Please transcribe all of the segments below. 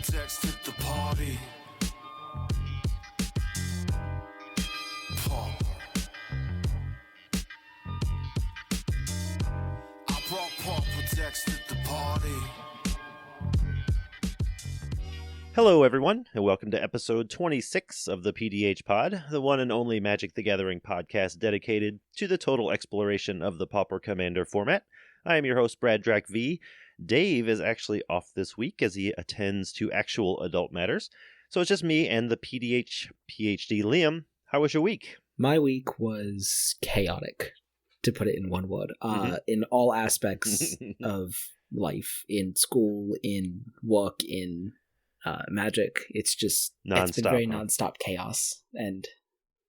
Patron-suggested the party. I brought Patron-suggested the party. Hello, everyone, and welcome to episode 26 of the PDH Pod, the one and only Magic the Gathering podcast dedicated to the total exploration of the Pauper Commander format. I am your host, Brad Drac V. Dave is actually off this week as he attends to actual adult matters, so it's just me and the PDH PhD. Liam, how was your week? My week was chaotic, to put it in one word, in all aspects of life, in school, in work, in Magic. It's been very nonstop chaos, and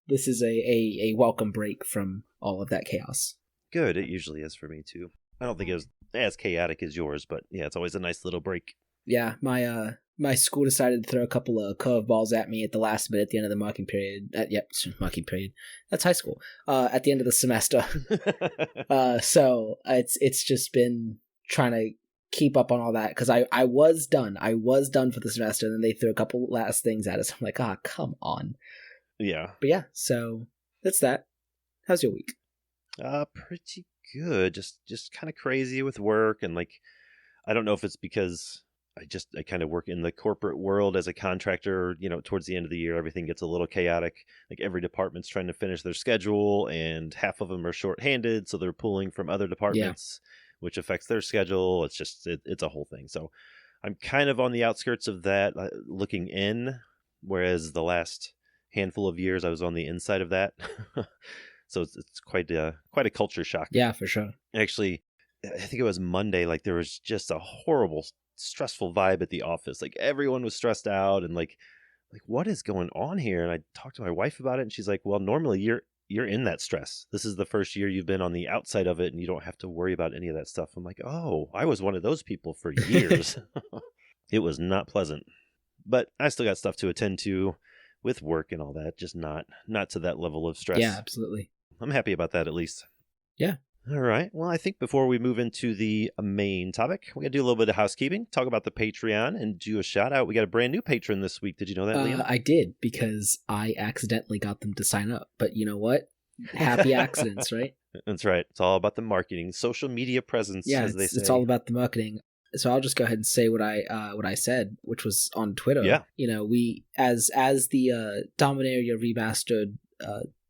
this is a welcome break from all of that chaos. Good, it usually is for me too. I don't think it was as chaotic as yours, but yeah, it's always a nice little break. Yeah, my school decided to throw a couple of curveballs at me at the last minute at the end of the marking period. Marking period. That's high school. At the end of the semester. So it's just been trying to keep up on all that, because I was done for the semester, and then they threw a couple last things at us. I'm like, come on. Yeah. But yeah, so that's that. How's your week? Pretty good. Just kind of crazy with work, and like, I don't know if it's because I kind of work in the corporate world as a contractor. You know, towards the end of the year, everything gets a little chaotic. Like, every department's trying to finish their schedule, and half of them are shorthanded, so they're pulling from other departments. Yeah. Which affects their schedule. It's just, it's a whole thing. So I'm kind of on the outskirts of that, looking in, whereas the last handful of years I was on the inside of that. So it's quite a culture shock. Yeah, for sure. Actually, I think it was Monday, like, there was just a horrible, stressful vibe at the office. Like, everyone was stressed out, and like what is going on here? And I talked to my wife about it, and she's like, well, normally you're in that stress. This is the first year you've been on the outside of it, and you don't have to worry about any of that stuff. I'm like, oh, I was one of those people for years. It was not pleasant, but I still got stuff to attend to with work and all that, just not to that level of stress. Yeah, absolutely. I'm happy about that, at least. Yeah. All right. Well, I think before we move into the main topic, we got to do a little bit of housekeeping, talk about the Patreon, and do a shout out. We got a brand new patron this week. Did you know that, Liam? I did, because I accidentally got them to sign up. But you know what? Happy accidents, right? That's right. It's all about the marketing, social media presence, as they say. It's all about the marketing. So I'll just go ahead and say what I said, which was on Twitter. Yeah. You know, we as the Dominaria remastered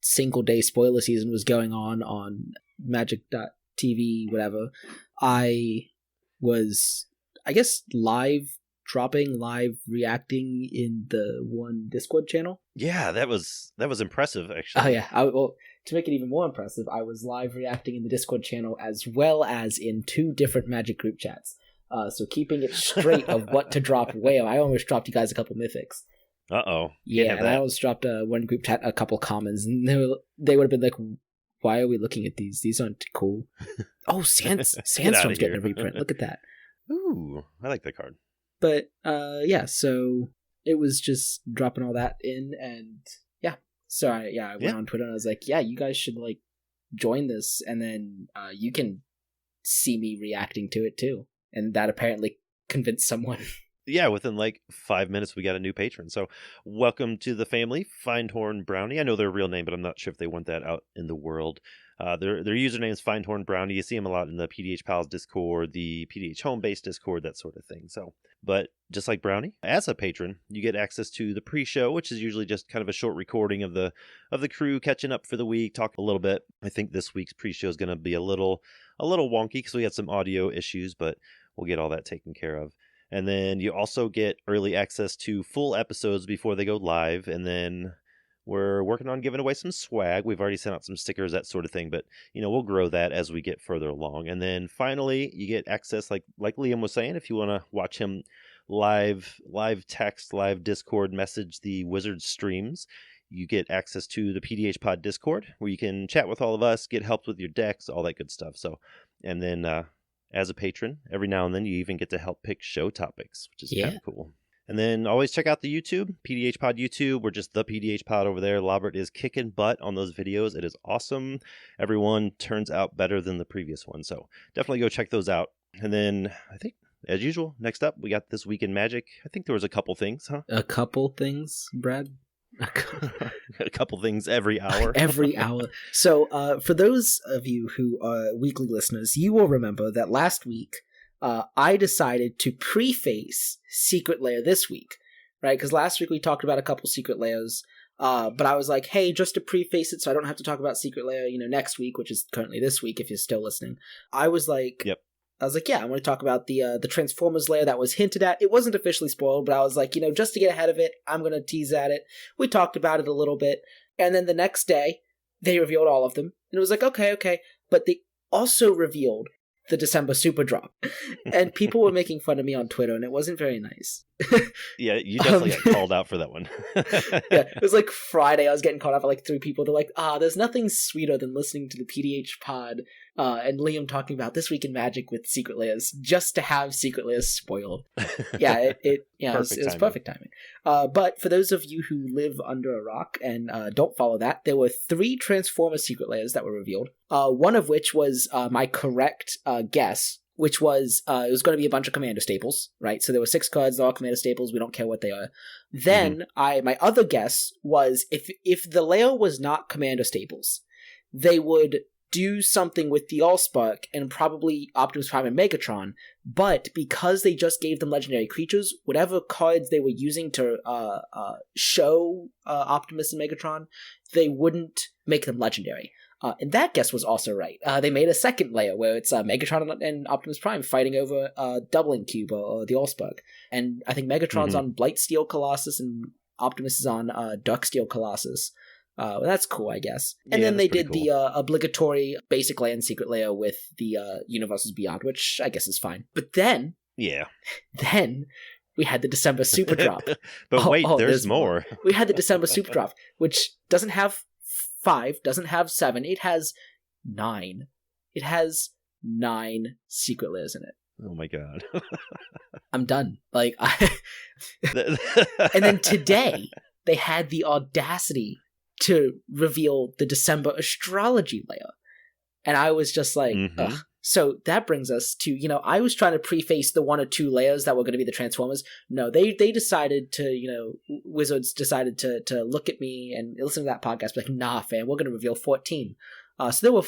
single day spoiler season was going on Magic.tv, whatever, I was, I guess, live reacting in the one Discord channel. Yeah, that was impressive, actually. Oh yeah, well, to make it even more impressive, I was live reacting in the Discord channel as well as in 2 different Magic group chats. So keeping it straight of what to drop where. I almost dropped you guys a couple mythics. Uh-oh. Yeah, and I almost dropped one group chat a couple commons, and they would have been like, why are we looking at these? These aren't cool. Oh, Sandstorm's getting a reprint. Look at that. Ooh, I like that card. But, yeah, so it was just dropping all that in, and yeah. So, I went on Twitter, and I was like, yeah, you guys should, like, join this, and then you can see me reacting to it, too. And that apparently convinced someone. Yeah, within like 5 minutes, we got a new patron. So welcome to the family, Findhorn Brownie. I know their real name, but I'm not sure if they want that out in the world. Their username is Findhorn Brownie. You see them a lot in the PDH Pals Discord, the PDH Home Base Discord, that sort of thing. So, but just like Brownie, as a patron, you get access to the pre-show, which is usually just kind of a short recording of the crew catching up for the week, talk a little bit. I think this week's pre-show is going to be a little wonky because we had some audio issues, but we'll get all that taken care of. And then you also get early access to full episodes before they go live. And then we're working on giving away some swag. We've already sent out some stickers, that sort of thing. But, you know, we'll grow that as we get further along. And then finally, you get access, like Liam was saying, if you want to watch him live text, live Discord message the Wizard streams, you get access to the PDH Pod Discord, where you can chat with all of us, get help with your decks, all that good stuff. So, and then as a patron, every now and then you even get to help pick show topics, which is kind of cool. And then always check out the YouTube, PDH Pod YouTube. We're just the PDH Pod over there. Lobert is kicking butt on those videos. It is awesome. Everyone turns out better than the previous one. So definitely go check those out. And then I think as usual, next up, we got This Week in Magic. I think there was a couple things, huh? A couple things, Brad? A couple things every hour. Every hour. So for those of you who are weekly listeners, you will remember that last week I decided to preface Secret Lair this week, right? Because last week we talked about a couple Secret Lairs, but I was like, hey, just to preface it so I don't have to talk about Secret Lair, next week, which is currently this week if you're still listening. I was like, yep. Yeah, I'm going to talk about the Transformers lair that was hinted at. It wasn't officially spoiled, but I was like, just to get ahead of it, I'm going to tease at it. We talked about it a little bit. And then the next day, they revealed all of them. And it was like, okay. But they also revealed the December Super Drop. And people were making fun of me on Twitter, and it wasn't very nice. Yeah, you definitely got called out for that one. Yeah, it was like Friday. I was getting called out by like 3 people. They're like, there's nothing sweeter than listening to the PDH Pod and Liam talking about This Week in Magic with Secret Lairs just to have Secret Lairs spoiled. Yeah, it was perfect timing. But for those of you who live under a rock and don't follow that, there were 3 Transformers Secret Lairs that were revealed. One of which was my correct guess, which was it was going to be a bunch of Commander staples, right? So there were 6 cards, they're all Commander staples. We don't care what they are. Then my other guess was if the layer was not Commander staples, they would do something with the Allspark and probably Optimus Prime and Megatron, but because they just gave them legendary creatures, whatever cards they were using to show Optimus and Megatron, they wouldn't make them legendary. And that guess was also right. They made a second layer where it's Megatron and Optimus Prime fighting over Doubling Cube or the Allspark. And I think Megatron's on Blightsteel Colossus and Optimus is on Darksteel Colossus. Well, that's cool, I guess. And then they did the obligatory basic layer and secret layer with the Universes Beyond, which I guess is fine. But then... Yeah. Then we had the December Super Drop. But wait, there's more. We had the December Super Drop, which doesn't have 5, doesn't have 7. It has 9. It has 9 secret layers in it. Oh my god. I'm done. And then today, they had the audacity to reveal the December astrology layer. And I was just like, ugh. So that brings us to, I was trying to preface the 1 or 2 layers that were going to be the Transformers. No, they decided to, Wizards decided to look at me and listen to that podcast, like, nah, fam, we're going to reveal 14. So there were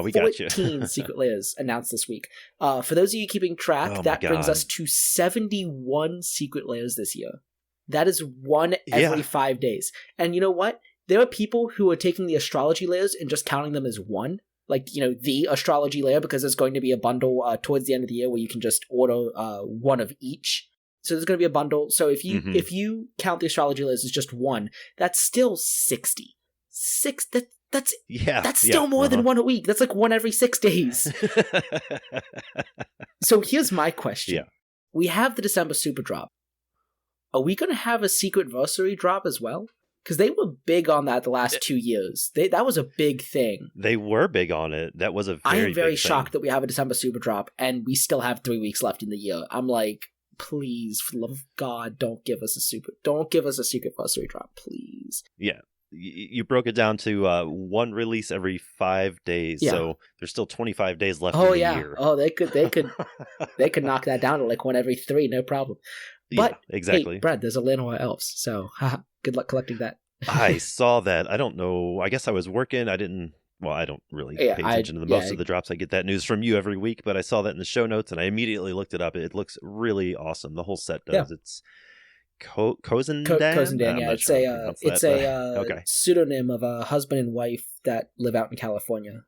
we got 14 secret layers announced this week. For those of you keeping track, that brings us to 71 secret layers this year. That is 1 every 5 days. And you know what? There are people who are taking the astrology layers and just counting them as 1. Like, the astrology layer, because there's going to be a bundle towards the end of the year where you can just order 1 of each. So there's going to be a bundle. So if you count the astrology layers as just 1, that's still 60. That's still more than 1 a week. That's like 1 every 6 days. So here's my question. Yeah. We have the December Super Drop. Are we going to have a Secret Versary drop as well? Because they were big on that the last 2 years. That was a big thing. They were big on it. That was a very I am very big shocked thing. that we have a December Super Drop, and we still have 3 weeks left in the year. I'm like, please, for the love of God, don't give us a Secret Versary drop, please. Yeah. You broke it down to 1 release every 5 days, so there's still 25 days left in the year. Oh, they could knock that down to like 1 every 3, no problem. But exactly. Hey, Brad, there's a Llanowar Elves, so good luck collecting that. I saw that. I don't know. I guess I was working. I don't really pay attention to most of the drops. I get that news from you every week, but I saw that in the show notes and I immediately looked it up. It looks really awesome. The whole set does. Yeah. It's Kozendan? Kozendan, yeah. It's a pseudonym of a husband and wife that live out in California.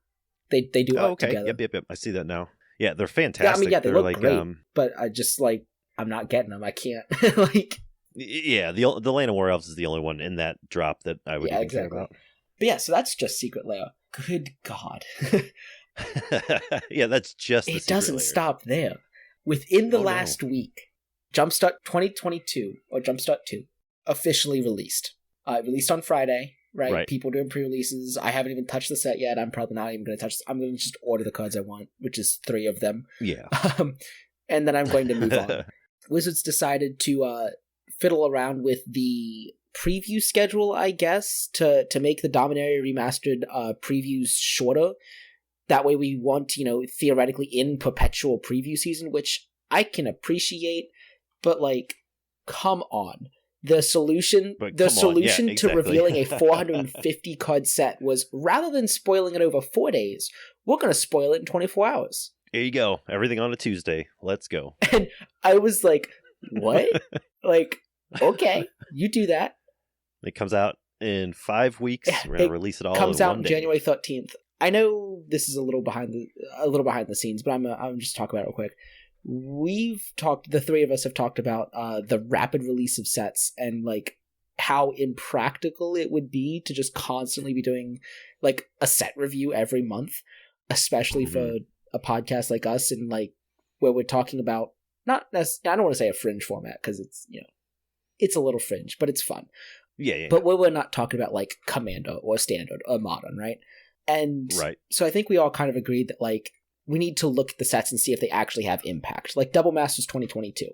They do art together. Yep. I see that now. Yeah, they're fantastic. Yeah, they look great, but I just I'm not getting them. I can't. Yeah, the Llanowar Elves is the only one in that drop that I would care about. But yeah, so that's just Secret Layer. Good God. Yeah, that's just the It doesn't layer. stop there. Within the last week, Jumpstart 2022, or Jumpstart 2, officially released. Released on Friday, right? People doing pre-releases. I haven't even touched the set yet. I'm probably not even going to touch this. I'm going to just order the cards I want, which is 3 of them. Yeah. And then I'm going to move on. Wizards decided to fiddle around with the preview schedule, I guess, to make the Dominaria Remastered previews shorter. That way we want, theoretically in perpetual preview season, which I can appreciate, but like, come on. The solution to revealing a 450 card set was, rather than spoiling it over 4 days, we're going to spoil it in 24 hours. Here you go. Everything on a Tuesday. Let's go. And I was like, what? Like, okay, you do that. It comes out in 5 weeks. We're going to release it all in 1 day. Comes out January 13th. I know this is a little behind the scenes, but I'm just talking about it real quick. The three of us have talked about the rapid release of sets and like how impractical it would be to just constantly be doing like a set review every month, especially for a podcast like us, and like where we're talking about I don't want to say a fringe format because it's, you know, it's a little fringe, but it's fun. Yeah. But where we're not talking about like Commander or Standard or Modern, right? And so I think we all kind of agreed that like we need to look at the sets and see if they actually have impact. Like Double Masters 2022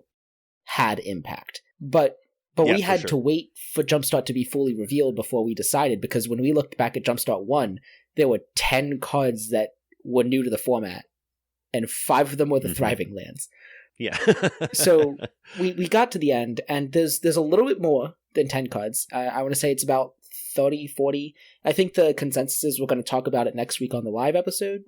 had impact, but we had to wait for Jumpstart to be fully revealed before we decided, because when we looked back at Jumpstart 1, there were 10 cards that were new to the format, and 5 of them were the Thriving Lands. Yeah. So we got to the end, and there's a little bit more than 10 cards. I want to say it's about 30, 40. I think the consensus is we're going to talk about it next week on the live episode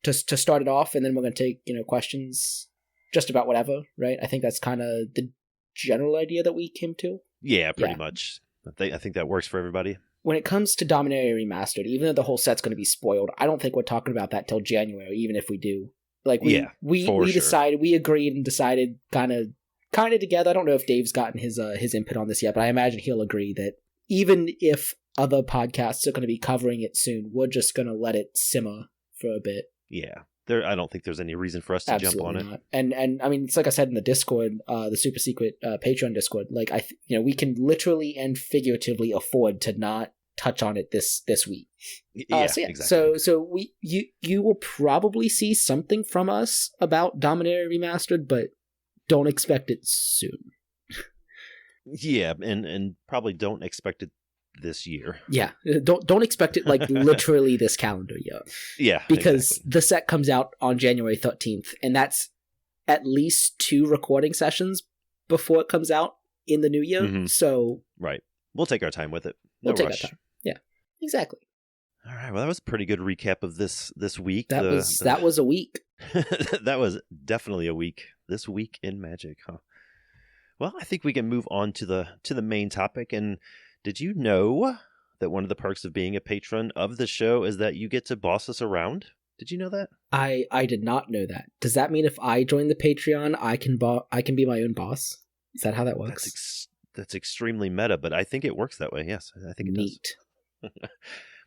to start it off, and then we're going to take, you know, questions just about whatever, right? I think that's kind of the general idea that we came to. Yeah, pretty much. I think that works for everybody. When it comes to Dominaria Remastered, even though the whole set's going to be spoiled, I don't think we're talking about that till January, even if we do. Like we decided, we agreed and decided kind of together. I don't know if Dave's gotten his input on this yet, but I imagine he'll agree that even if other podcasts are going to be covering it soon, we're just going to let it simmer for a bit. Yeah. I don't think there's any reason for us to jump on it. And I mean, it's like I said in the Discord, the super secret Patreon Discord, like we can literally and figuratively afford to not touch on it this week. Exactly. So you will probably see something from us about Dominaria Remastered, but don't expect it soon. Yeah, and probably don't expect it this year. Yeah, don't expect it like literally this calendar year. Yeah, because the set comes out on January 13th, and that's at least 2 recording sessions before it comes out in the new year. So we'll take our time with it. We'll take our time. Yeah, exactly. All right. Well, that was a pretty good recap of this week. That was a week. That was definitely a week. This week in Magic, huh? Well, I think we can move on to the main topic. And did you know that one of the perks of being a patron of the show is that you get to boss us around? Did you know that? I did not know that. Does that mean if I join the Patreon, I can be my own boss? Is that how that works? That's extremely meta, but I think it works that way. Yes, I think it does.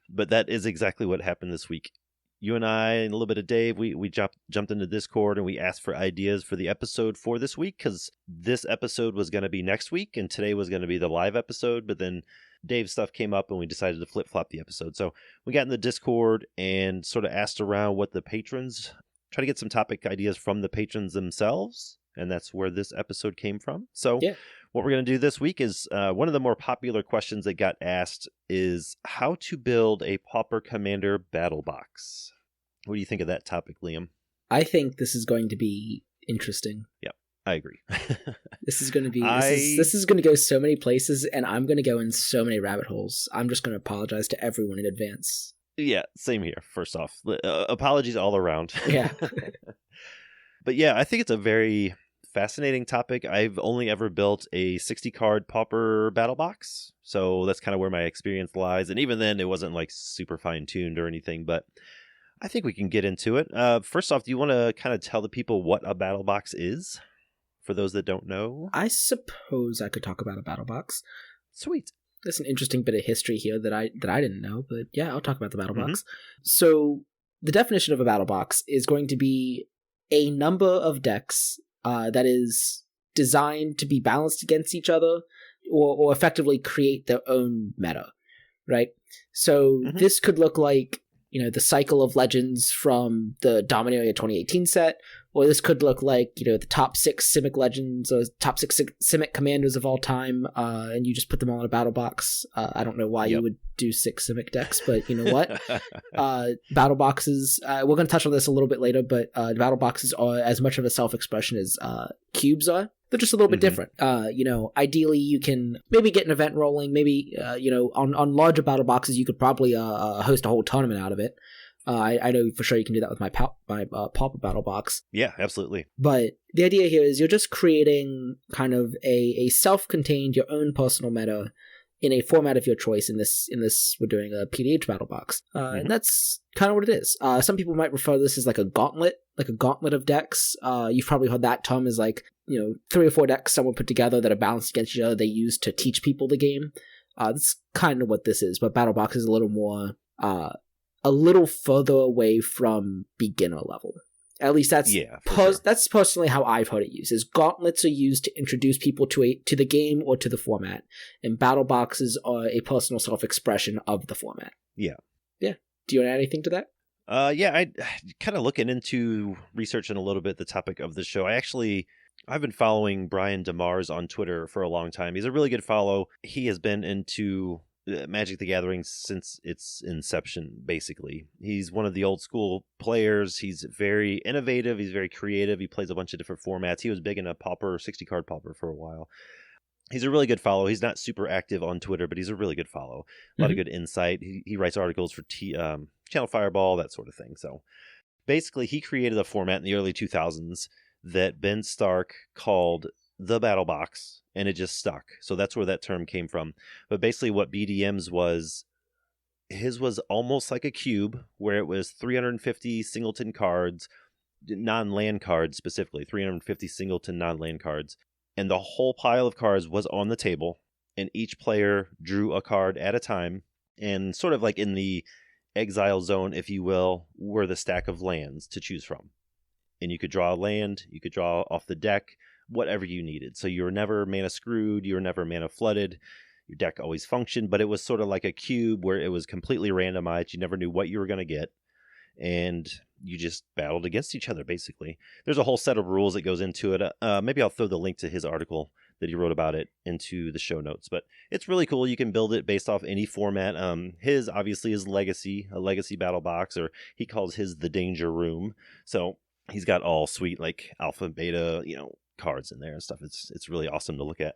But that is exactly what happened this week. You and I and a little bit of Dave, we jumped into Discord and we asked for ideas for the episode for this week, because this episode was going to be next week and today was going to be the live episode, but then Dave's stuff came up and we decided to flip-flop the episode. So we got in the Discord and sort of asked around what the patrons, try to get some topic ideas from the patrons themselves, and that's where this episode came from. So what we're going to do this week is one of the more popular questions that got asked is how to build a Pauper Commander battle box. What do you think of that topic, Liam? I think this is going to be interesting. Yep, I agree. This is going to be this is going to go so many places, and I'm going to go in so many rabbit holes. I'm just going to apologize to everyone in advance. Yeah, same here. First off, apologies all around. Yeah. But yeah, I think it's a very fascinating topic. I've only ever built a 60-card Pauper battle box, so that's kind of where my experience lies. And even then, it wasn't like super fine-tuned or anything, but I think we can get into it. First off, do you want to kind of tell the people what a battle box is, for those that don't know? I suppose I could talk about a battle box. Sweet. There's an interesting bit of history here that I didn't know, but yeah, I'll talk about the battle box. So the definition of a battle box is going to be a number of decks that is designed to be balanced against each other or effectively create their own meta, right? So this could look like, the Cycle of Legends from the Dominaria 2018 set, or this could look like, the top 6 Simic legends or top 6 Simic commanders of all time, and you just put them all in a battle box. I don't know why you would do 6 Simic decks, but you know what? Battle boxes, we're going to touch on this a little bit later, but battle boxes are as much of a self-expression as cubes are. They're just a little bit different. Ideally you can maybe get an event rolling, maybe, on larger battle boxes, you could probably host a whole tournament out of it. I know for sure you can do that with my Pauper Battle Box. Yeah, absolutely. But the idea here is you're just creating kind of a self-contained, your own personal meta in a format of your choice. In this, we're doing a PDH Battle Box. And that's kind of what it is. Some people might refer to this as like a gauntlet of decks. You've probably heard that term as like, 3 or 4 decks someone put together that are balanced against each other they use to teach people the game. That's kind of what this is, but Battle Box is a little more... a little further away from beginner level. At least that's that's personally how I've heard it used. Is gauntlets are used to introduce people to the game or to the format, and battle boxes are a personal self-expression of the format. Yeah. Do you want to add anything to that? I kind of looking into researching a little bit the topic of the show. I've been following Brian DeMars on Twitter for a long time. He's a really good follow. He has been into Magic the Gathering since its inception, basically. He's one of the old school players. He's very innovative. He's very creative. He plays a bunch of different formats. He was big in a Pauper, 60-card Pauper for a while. He's a really good follow. He's not super active on Twitter, but he's a really good follow. A lot of good insight. He writes articles for Channel Fireball, that sort of thing. So basically, he created a format in the early 2000s that Ben Stark called the Battle Box, and it just stuck. So that's where that term came from. But basically what BDM's was, his was almost like a cube, where it was 350 singleton cards, non-land cards specifically, 350 singleton non-land cards. And the whole pile of cards was on the table, and each player drew a card at a time. And sort of like in the exile zone, if you will, were the stack of lands to choose from. And you could draw a land, you could draw off the deck, whatever you needed. So you were never mana screwed, you were never mana flooded. Your deck always functioned, but it was sort of like a cube where it was completely randomized. You never knew what you were going to get, and you just battled against each other, basically. There's a whole set of rules that goes into it. Maybe I'll throw the link to his article that he wrote about it into the show notes, but it's really cool. You can build it based off any format. His obviously is Legacy, a Legacy Battle Box, or he calls his the Danger Room. So he's got all sweet like alpha, beta, cards in there and stuff. It's really awesome to look at.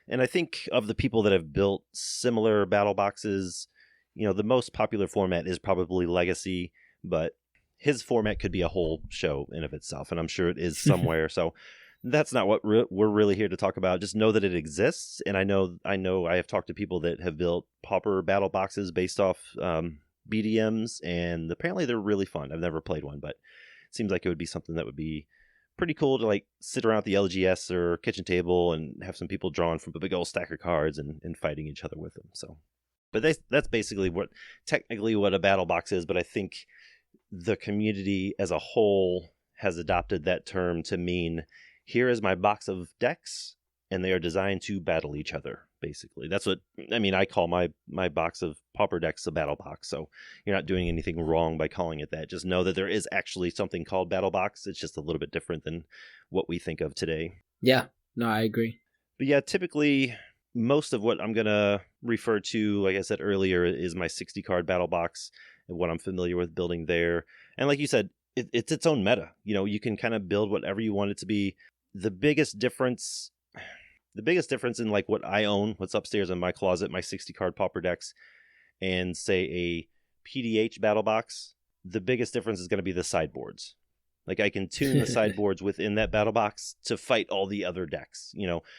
And I think of the people that have built similar battle boxes, the most popular format is probably Legacy, but his format could be a whole show in of itself, and I'm sure it is somewhere. So that's not what we're really here to talk about. Just know that it exists, and I know I have talked to people that have built Pauper battle boxes based off BDMs, and apparently they're really fun. I've never played one, but it seems like it would be something that would be pretty cool to like sit around at the LGS or kitchen table and have some people drawing from a big old stack of cards and fighting each other with them. So, but that's basically what a battle box is. But I think the community as a whole has adopted that term to mean, here is my box of decks, and they are designed to battle each other. Basically, that's what I call my box of Pauper decks a battle box. So you're not doing anything wrong by calling it that. Just know that there is actually something called battle box. It's just a little bit different than what we think of today. Yeah, no, I agree. But yeah, typically most of what I'm gonna refer to, like I said earlier, is my 60-card battle box and what I'm familiar with building there. And like you said, it's its own meta. You can kind of build whatever you want it to be. The biggest difference in like what I own, what's upstairs in my closet, my 60-card Pauper decks, and say a PDH battle box, the biggest difference is going to be the sideboards. Like I can tune the sideboards within that battle box to fight all the other decks.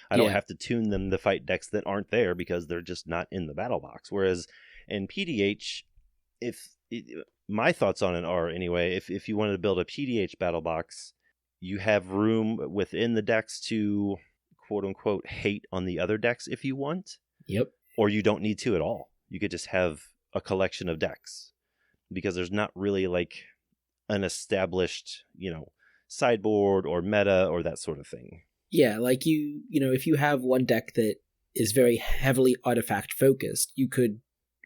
I don't have to tune them to fight decks that aren't there because they're just not in the battle box. Whereas in PDH, my thoughts on it are anyway, if you wanted to build a PDH battle box, you have room within the decks to quote unquote hate on the other decks if you want. Yep. Or you don't need to at all. You could just have a collection of decks because there's not really like an established, sideboard or meta or that sort of thing. Yeah, like if you have one deck that is very heavily artifact focused, you could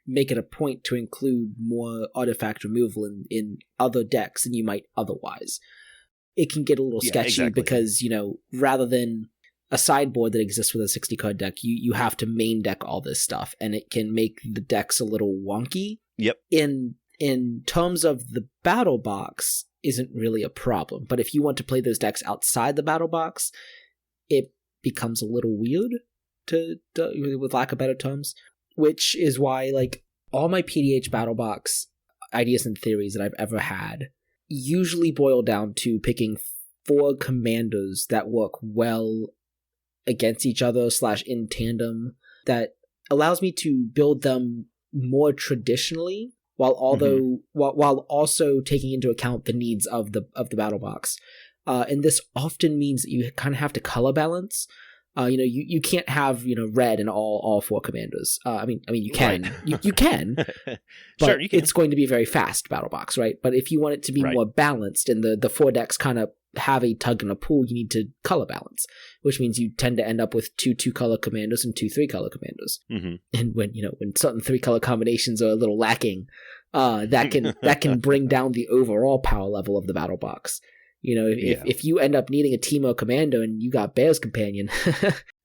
make it a point to include more artifact removal in other decks than you might otherwise. it can get a little Yeah, sketchy exactly. because, rather than a sideboard that exists with a 60 card deck, you have to main deck all this stuff, and it can make the decks a little wonky. Yep. In terms of the battle box, isn't really a problem. But if you want to play those decks outside the battle box, it becomes a little weird, to with lack of better terms. Which is why, like, all my PDH battle box ideas and theories that I've ever had usually boil down to picking 4 commanders that work well against each other / in tandem, that allows me to build them more traditionally while also taking into account the needs of the battle box. And this often means that you kind of have to color balance. You can't have red in all 4 commanders. I mean you can. Right. you can, but sure, you can. It's going to be a very fast battle box, right? But if you want it to be more balanced and the 4 decks kind of have a tug and a pull, you need to color balance, which means you tend to end up with 2 2-color commanders and 2 3-color commanders. Mm-hmm. And when certain 3-color combinations are a little lacking, that can bring down the overall power level of the battle box. If you end up needing a Teemo commander and you got Bear's Companion,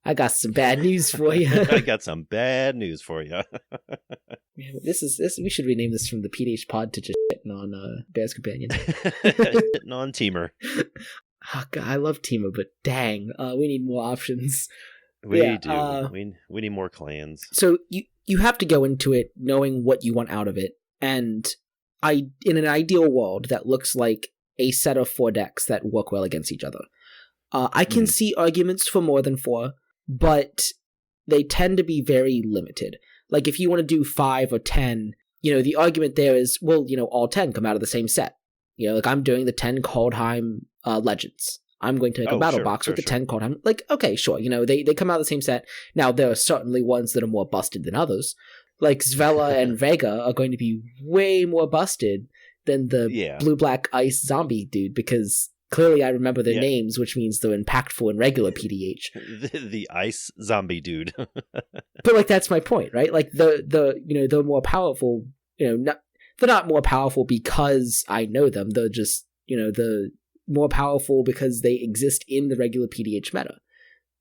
I got some bad news for you. I got some bad news for you. This. We should rename this from the PDH Pod to just shitting on Bear's Companion. Shitting on Teamer. Oh, God, I love Teemo, but dang, we need more options. We do. We need more clans. So you have to go into it knowing what you want out of it, and in an ideal world that looks like a set of 4 decks that work well against each other. I can see arguments for more than 4, but they tend to be very limited. Like, if you want to do 5 or 10, the argument there is, well, all 10 come out of the same set. Like, I'm doing the 10 Kaldheim Legends. I'm going to make a battle box with the 10 Kaldheim. Like, okay, sure, they come out of the same set. Now, there are certainly ones that are more busted than others. Like, Zvela and Vega are going to be way more busted than the blue-black ice zombie dude, because clearly I remember their names, which means they're impactful in regular PDH. The ice zombie dude. But, like, that's my point, right? Like, they're more powerful, they're not more powerful because I know them, they're just, the more powerful because they exist in the regular PDH meta.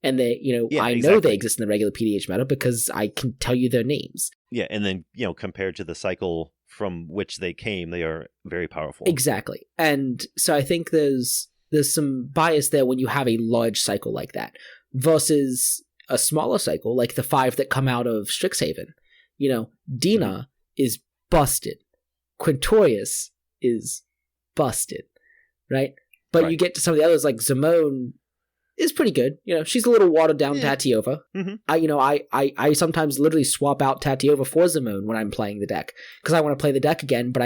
And they, I know they exist in the regular PDH meta because I can tell you their names. Yeah, and then, compared to the cycle from which they came, they are very powerful. Exactly. And so I think there's some bias there when you have a large cycle like that versus a smaller cycle like the 5 that come out of Strixhaven. Dina is busted. Quintorius is busted, right? But you get to some of the others, like Zimone is pretty good. She's a little watered down Tatiova. Mm-hmm. I sometimes literally swap out Tatiova for Zimone when I'm playing the deck because I want to play the deck again, but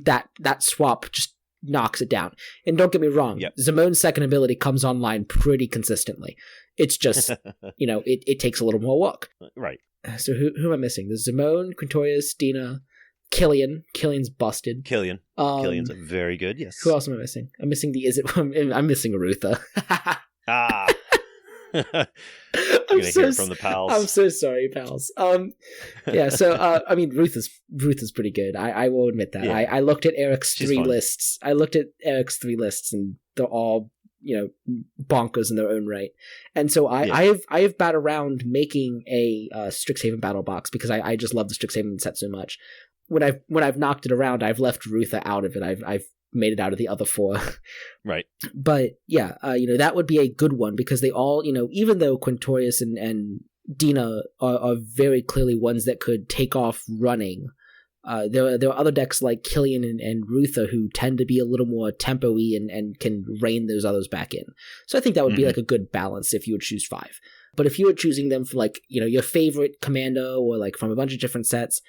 that swap just knocks it down. And don't get me wrong, Zimone's second ability comes online pretty consistently. It's just, it takes a little more work. Right. So who am I missing? There's Zimone, Quintorius, Dina, Killian. Killian's busted. Killian's very good, yes. Who else am I missing? I'm missing I'm missing Arutha. Ah. You're gonna hear from the pals. I'm so sorry, pals. So I mean, Ruth is pretty good. I will admit that. Yeah. I looked at Eric's three lists. And they're all bonkers in their own right. And so I have bat around making a Strixhaven battle box because I just love the Strixhaven set so much. When I've knocked it around, I've left Rutha out of it. I've made it out of the other 4. Right. But that would be a good one because they all, even though Quintorius and Dina are very clearly ones that could take off running, there are other decks like Killian and Rutha who tend to be a little more tempo-y and can rein those others back in. So I think that would be like a good balance if you would choose 5. But if you were choosing them for like, your favorite commander or like from a bunch of different sets,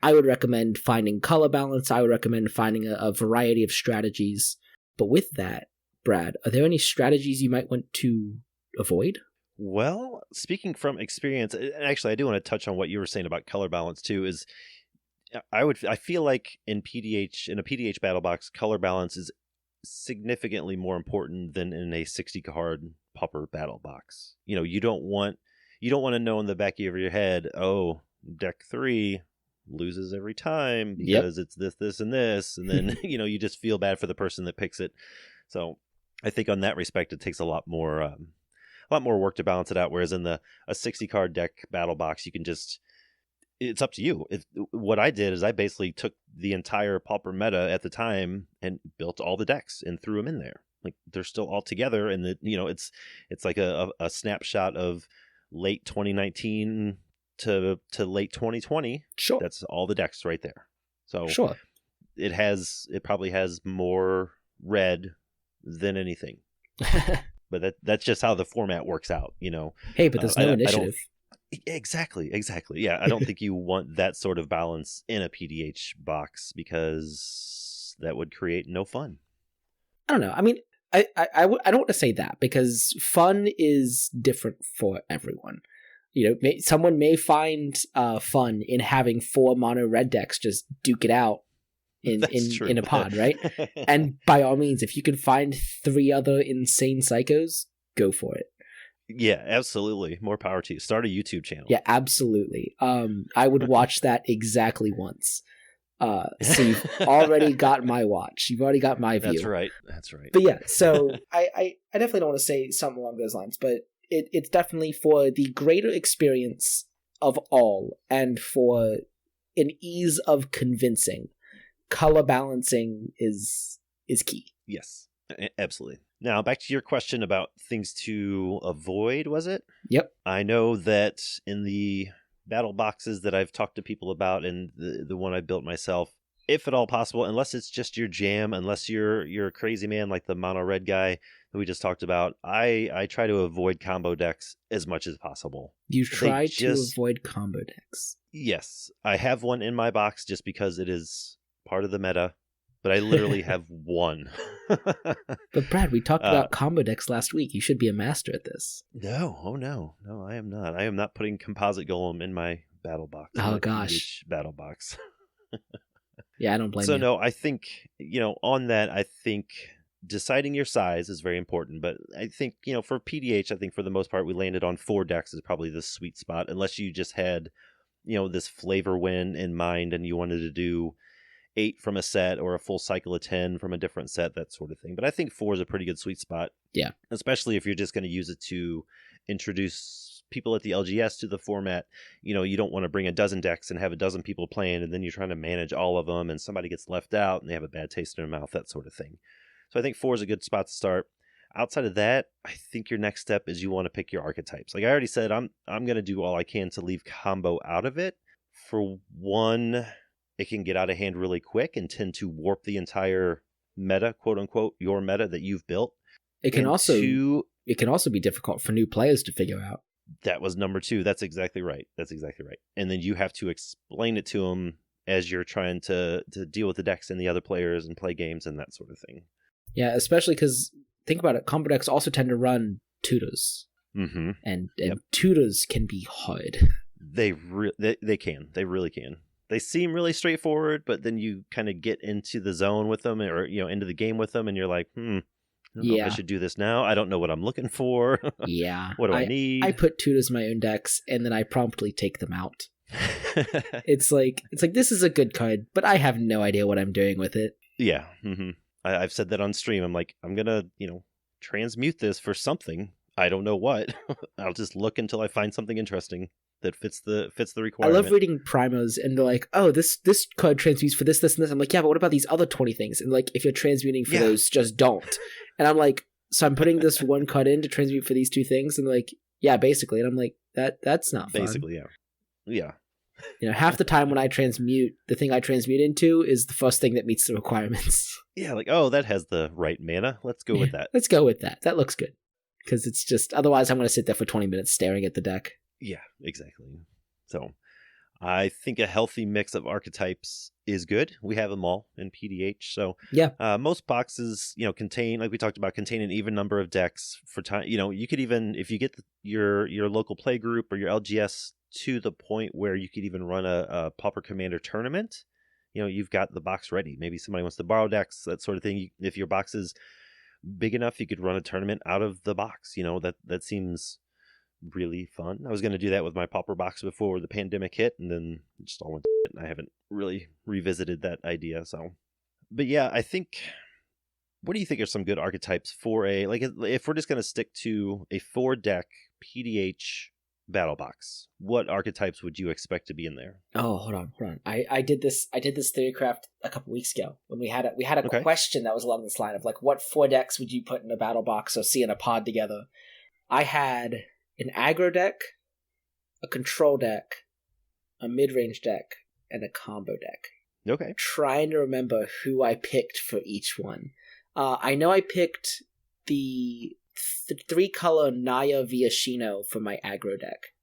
I would recommend finding color balance. I would recommend finding a variety of strategies. But with that, Brad, are there any strategies you might want to avoid? Well, speaking from experience, and actually I do want to touch on what you were saying about color balance too, is I feel like in a PDH battle box, color balance is significantly more important than in a 60 card pauper battle box. You don't want to know in the back of your head, oh, deck 3 loses every time because it's this and this, and then you just feel bad for the person that picks it. So I think on that respect, it takes a lot more work to balance it out. Whereas in a 60 card deck battle box, you can just, it's up to you. What I did is I basically took the entire Pauper meta at the time and built all the decks and threw them in there. Like they're still all together, and it's like a snapshot of late 2019 to late 2020. Sure, that's all the decks right there. So sure, it probably has more red than anything. But that's just how the format works out, Hey, but there's no initiative. Exactly. Yeah, I don't think you want that sort of balance in a PDH box because that would create no fun. I don't know. I mean, I don't want to say that because fun is different for everyone. Someone may find fun in having 4 mono red decks just duke it out in a pod, right? And by all means, if you can find 3 other insane psychos, go for it. Yeah, absolutely. More power to you. Start a YouTube channel. Yeah, absolutely. I would watch that exactly once. So you've already got my watch. You've already got my view. That's right. But yeah, so I definitely don't want to say something along those lines, but it's definitely for the greater experience of all and for an ease of convincing. Color balancing is key. Yes, absolutely. Now, back to your question about things to avoid, was it? Yep. I know that in the battle boxes that I've talked to people about and the one I built myself, if at all possible, unless it's just your jam, unless you're a crazy man like the mono red guy that we just talked about, I try to avoid combo decks as much as possible. You try to avoid combo decks? Yes. I have one in my box just because it is part of the meta, but I literally have one. But Brad, we talked about combo decks last week. You should be a master at this. No, I am not. I am not putting Composite Golem in my battle box. Oh gosh, battle box. Yeah, I don't blame you. So no, I think on that, I think deciding your size is very important. But I think for PDH, I think for the most part we landed on 4 decks is probably the sweet spot, unless you just had this flavor win in mind and you wanted to do 8 from a set or a full cycle of 10 from a different set, that sort of thing. But I think 4 is a pretty good sweet spot. Yeah. Especially if you're just going to use it to introduce people at the LGS to the format. You don't want to bring a dozen decks and have a dozen people playing, and then you're trying to manage all of them and somebody gets left out and they have a bad taste in their mouth, that sort of thing. So I think 4 is a good spot to start. Outside of that, I think your next step is you want to pick your archetypes. Like I already said, I'm going to do all I can to leave combo out of it. For one, it can get out of hand really quick and tend to warp the entire meta, quote unquote, your meta that you've built. It can also be difficult for new players to figure out. That was number 2. That's exactly right. And then you have to explain it to them as you're trying to deal with the decks and the other players and play games and that sort of thing. Yeah, especially because think about it, combo decks also tend to run tutors. Mm-hmm. And tutors can be hard. They can. They really can. They seem really straightforward, but then you kind of get into the zone with them or, into the game with them and you're like, I don't know if I should do this now. I don't know what I'm looking for. Yeah. What do I need? I put tutors in my own decks and then I promptly take them out. It's like, this is a good card, but I have no idea what I'm doing with it. Yeah. Mm-hmm. I've said that on stream. I'm like, I'm going to, transmute this for something. I don't know what. I'll just look until I find something interesting that fits the requirement. I love reading primos and they're like, oh, this card transmutes for this, and this. I'm like, yeah, but what about these other 20 things? And like, if you're transmuting for those, just don't. And I'm like, so I'm putting this one card in to transmute for these 2 things? And like, yeah, basically. And I'm like, that's not fun. Basically, yeah. Half the time when I transmute, the thing I transmute into is the first thing that meets the requirements. Yeah, like, oh, that has the right mana. Let's go with that. Let's go with that. That looks good. Because it's just, otherwise I'm going to sit there for 20 minutes staring at the deck. Yeah, exactly. So I think a healthy mix of archetypes is good. We have them all in PDH. So yeah, most boxes, contain, like we talked about, contain an even number of decks for time. You could even, if you get your local play group or your LGS to the point where you could even run a Pauper Commander tournament, you've got the box ready. Maybe somebody wants to borrow decks, that sort of thing. If your box is big enough, you could run a tournament out of the box. That seems really fun. I was going to do that with my Pauper box before the pandemic hit, and then it just all went to shit, and I haven't really revisited that idea. So, but yeah, I think What do you think are some good archetypes for if we're just going to stick to a 4-deck PDH battle box? What archetypes would you expect to be in there? Oh, hold on. I did this theorycraft a couple weeks ago when we had a Okay. question that was along this line of like, what 4 decks would you put in a battle box or see in a pod together? I had an aggro deck, a control deck, a mid-range deck, and a combo deck. Okay. Trying to remember who I picked for each one. I know I picked the 3-color Naya Viashino for my aggro deck.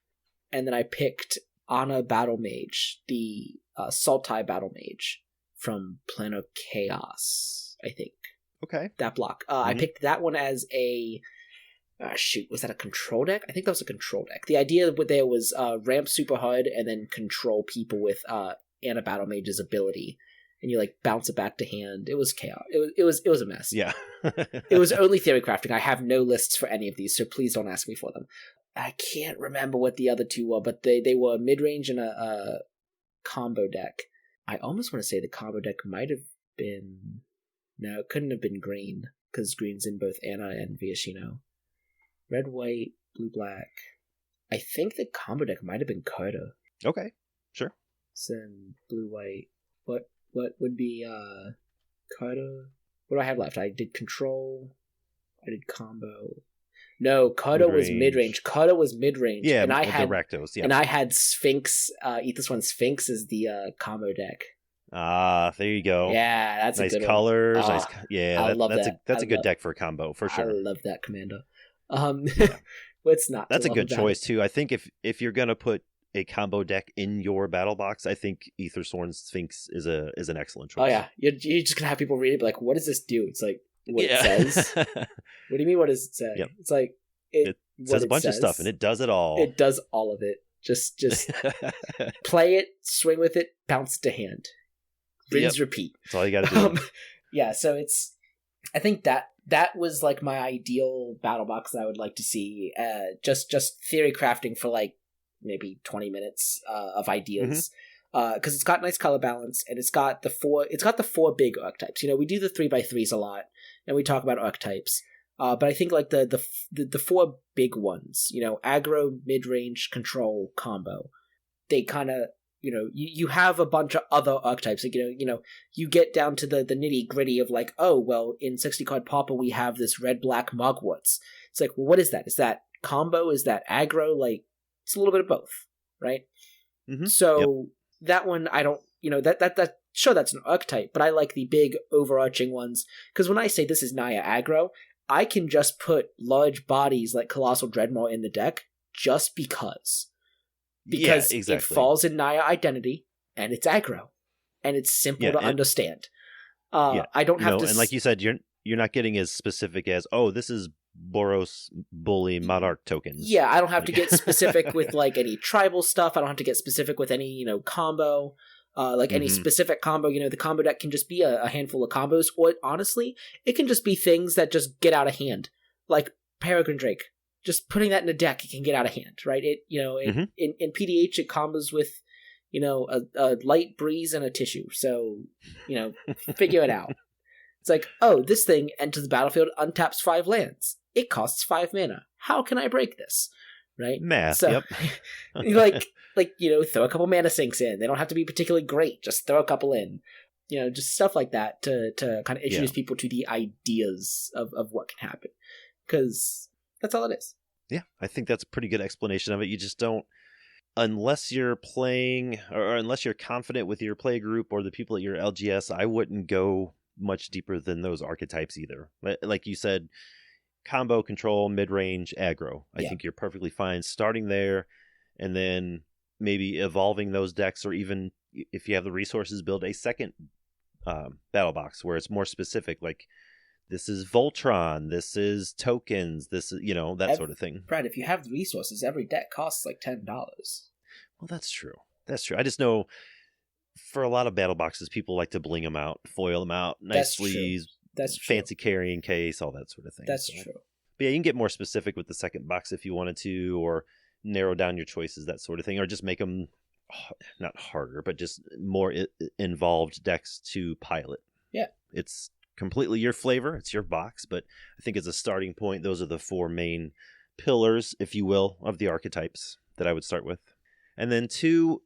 And then I picked Ana Battle Mage, the Sultai Battle Mage from Plano Chaos, I think. Okay. That block. I picked that one as a... was that a control deck? I think that was a control deck. The idea there was ramp super hard and then control people with Ana Battle Mage's ability. And you like bounce it back to hand. It was chaos. It was a mess. Yeah. It was only theory crafting. I have no lists for any of these, so please don't ask me for them. I can't remember what the other two were, but they were mid-range and a combo deck. I almost want to say the combo deck might have been... No, it couldn't have been green, because green's in both Ana and Viashino. Red, white, blue, black. I think the combo deck might have been Carter. Okay, sure. Then blue, white. What would be Carter? What do I have left? I did control. I did combo. No, Carter was mid-range. Carter was mid-range. Yeah, and I the had Rakdos, yeah. And I had Sphinx. This one Sphinx is the combo deck. There you go. Yeah, that's nice a good colors. one. Nice, yeah, I love that. That's a good deck for a combo for sure. I love that commander. Yeah. What's not? That's a good choice too. I think if you're gonna put a combo deck in your battle box, I think Aethersworn Sphinx is an excellent choice. Oh yeah, you're just gonna have people read it, be like, what does this do? It's like what it says. What do you mean? What does it say? Yep. It's like it says a bunch of stuff, and it does it all. It does all of it. Just play it, swing with it, bounce it to hand, rinse, repeat. That's all you got to do. Yeah, so it's. I think that was like my ideal battle box that I would like to see. Just theory crafting for like maybe 20 minutes of ideas, because it's got nice color balance and it's got the four big archetypes. You know, we do the 3x3s a lot and we talk about archetypes, but I think like the 4 big ones, you know, aggro, mid-range, control, combo, they kind of, you know, you have a bunch of other archetypes. Like, you know, you get down to the nitty gritty of like, oh well, in 60 card Pauper we have this red black Mugworts. It's like, well, what is that? Is that combo? Is that aggro? Like, it's a little bit of both, right? So that one, I don't, you know, that sure, that's an archetype, but I like the big overarching ones, because when I say this is Naya aggro, I can just put large bodies like Colossal Dreadmaw in the deck just because it falls in Naya identity and it's aggro and it's simple to understand. I don't have to, and like you said, you're not getting as specific as, oh, this is Boros Bully Monarch tokens. Yeah, I don't have to get specific with like any tribal stuff. I don't have to get specific with any, you know, combo, any specific combo. You know, the combo deck can just be a handful of combos, or honestly, it can just be things that just get out of hand, like Peregrine Drake. Just putting that in a deck, it can get out of hand, right? It, you know, in PDH, it combos with, you know, a light breeze and a tissue. So, you know, figure it out. It's like, oh, this thing enters the battlefield, untaps 5 lands. It costs 5 mana. How can I break this? Right? Math, so, like, you know, throw a couple mana sinks in. They don't have to be particularly great. Just throw a couple in. You know, just stuff like that to kind of introduce people to the ideas of what can happen. Because that's all it is. Yeah, I think that's a pretty good explanation of it. You just don't, unless you're playing, or unless you're confident with your play group or the people at your LGS, I wouldn't go much deeper than those archetypes either. Like you said, combo, control, mid-range, aggro. I think you're perfectly fine starting there, and then maybe evolving those decks, or even if you have the resources, build a second battle box where it's more specific, like this is Voltron, this is tokens, this is, you know, that sort of thing. Brad, if you have the resources, every deck costs like $10. Well, that's true. I just know for a lot of battle boxes, people like to bling them out, foil them out, nice sleeves, fancy carrying case, all that sort of thing. That's true. But yeah, you can get more specific with the second box if you wanted to, or narrow down your choices, that sort of thing, or just make them not harder, but just more involved decks to pilot. Yeah. It's completely your flavor. It's your box, but I think as a starting point, those are the 4 main pillars, if you will, of the archetypes that I would start with. And then 2,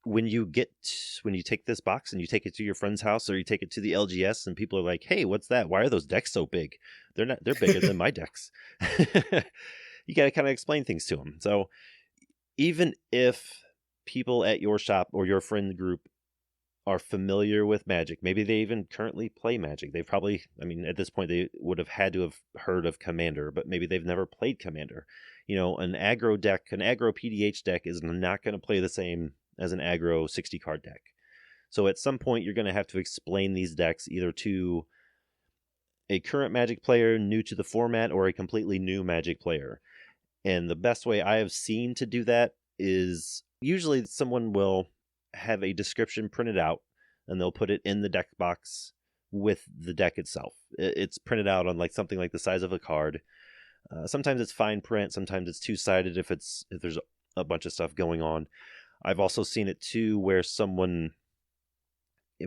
when you take this box and you take it to your friend's house or you take it to the LGS and people are like, hey, what's that? Why are those decks so big? They're bigger than my decks. You got to kind of explain things to them. So even if people at your shop or your friend group are familiar with Magic, maybe they even currently play Magic. They've probably, at this point they would have had to have heard of Commander, but maybe they've never played Commander. An aggro PDH deck is not going to play the same as an aggro 60 card deck. So at some point you're going to have to explain these decks either to a current Magic player new to the format or a completely new Magic player. And the best way I have seen to do that is usually someone will have a description printed out and they'll put it in the deck box with the deck itself. It's printed out on something like the size of a card. Sometimes it's fine print, sometimes it's two-sided if there's a bunch of stuff going on. I've also seen it too where it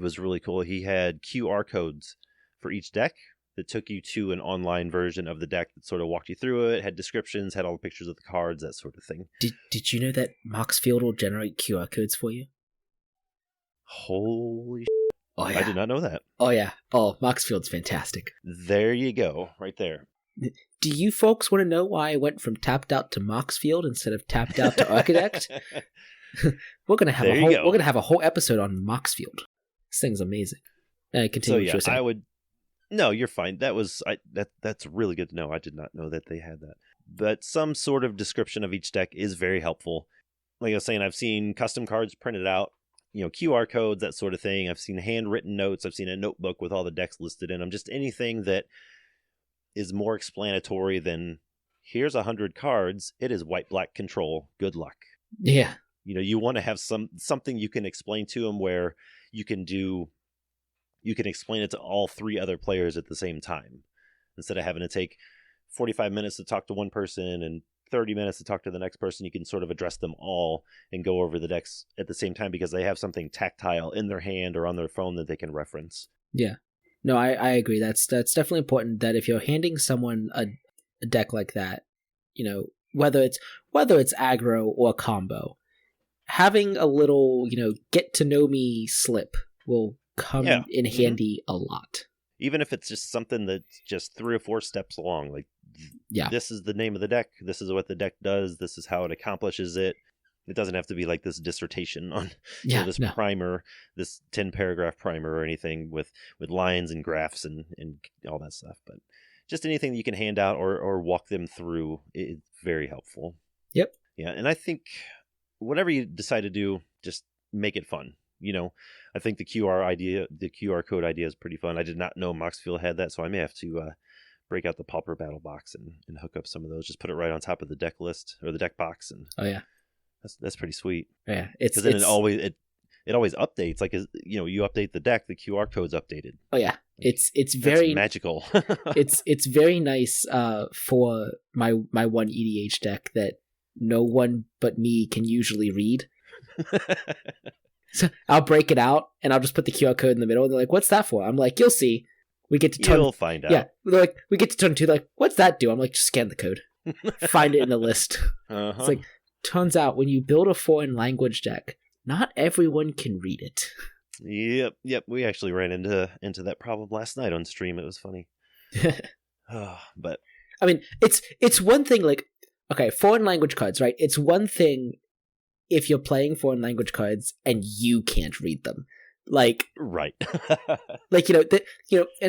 was really cool. He had QR codes for each deck that took you to an online version of the deck that sort of walked you through it, had descriptions, had all the pictures of the cards, that sort of thing. Did you know that Moxfield will generate QR codes for you? Holy oh, yeah. I did not know that. Oh, yeah. Oh, Moxfield's fantastic. There you go, right there. Do you folks want to know why I went from tapped out to Moxfield instead of tapped out to Architect? We're gonna have a whole episode on Moxfield. This thing's amazing. Continue. So yeah, No, you're fine. That's really good to know. I did not know that they had that. But some sort of description of each deck is very helpful. Like I was saying, I've seen custom cards printed out, QR codes, that sort of thing. I've seen handwritten notes. I've seen a notebook with all the decks listed in them. Just anything that is more explanatory than here's 100 cards. It is white-black control. Good luck. Yeah. You want to have something you can explain to them where you can explain it to all 3 other players at the same time instead of having to take 45 minutes to talk to one person and 30 minutes to talk to the next person. You can sort of address them all and go over the decks at the same time because they have something tactile in their hand or on their phone that they can reference. Yeah. No, I agree. That's definitely important that if you're handing someone a deck like that, whether it's aggro or combo, having a little, get to know me slip will come in handy a lot. Even if it's just something that's just 3 or 4 steps along, this is the name of the deck, this is what the deck does, this is how it accomplishes it. It doesn't have to be like this dissertation on primer, this 10-paragraph primer or anything with lines and graphs and all that stuff. But just anything that you can hand out or walk them through is very helpful. Yep. Yeah, and I think whatever you decide to do, just make it fun. I think the QR code idea is pretty fun. I did not know Moxfield had that, so I may have to break out the Pauper Battle Box and hook up some of those. Just put it right on top of the deck list or the deck box, and that's pretty sweet. Yeah, because then it always updates. Like you update the deck, the QR code's updated. Oh yeah, it's very magical. it's very nice for my one EDH deck that no one but me can usually read. So I'll break it out and I'll just put the QR code in the middle and they're like, what's that for? I'm like, you'll see. We get to turn. You'll find out. Yeah. They're like, we get to turn 2. They're like, what's that do? I'm like, just scan the code. Find it in the list. Uh-huh. It's like, turns out when you build a foreign language deck, not everyone can read it. Yep. We actually ran into that problem last night on stream. It was funny. But it's one thing foreign language cards, right? It's one thing if you're playing foreign language cards and you can't read them. Right. And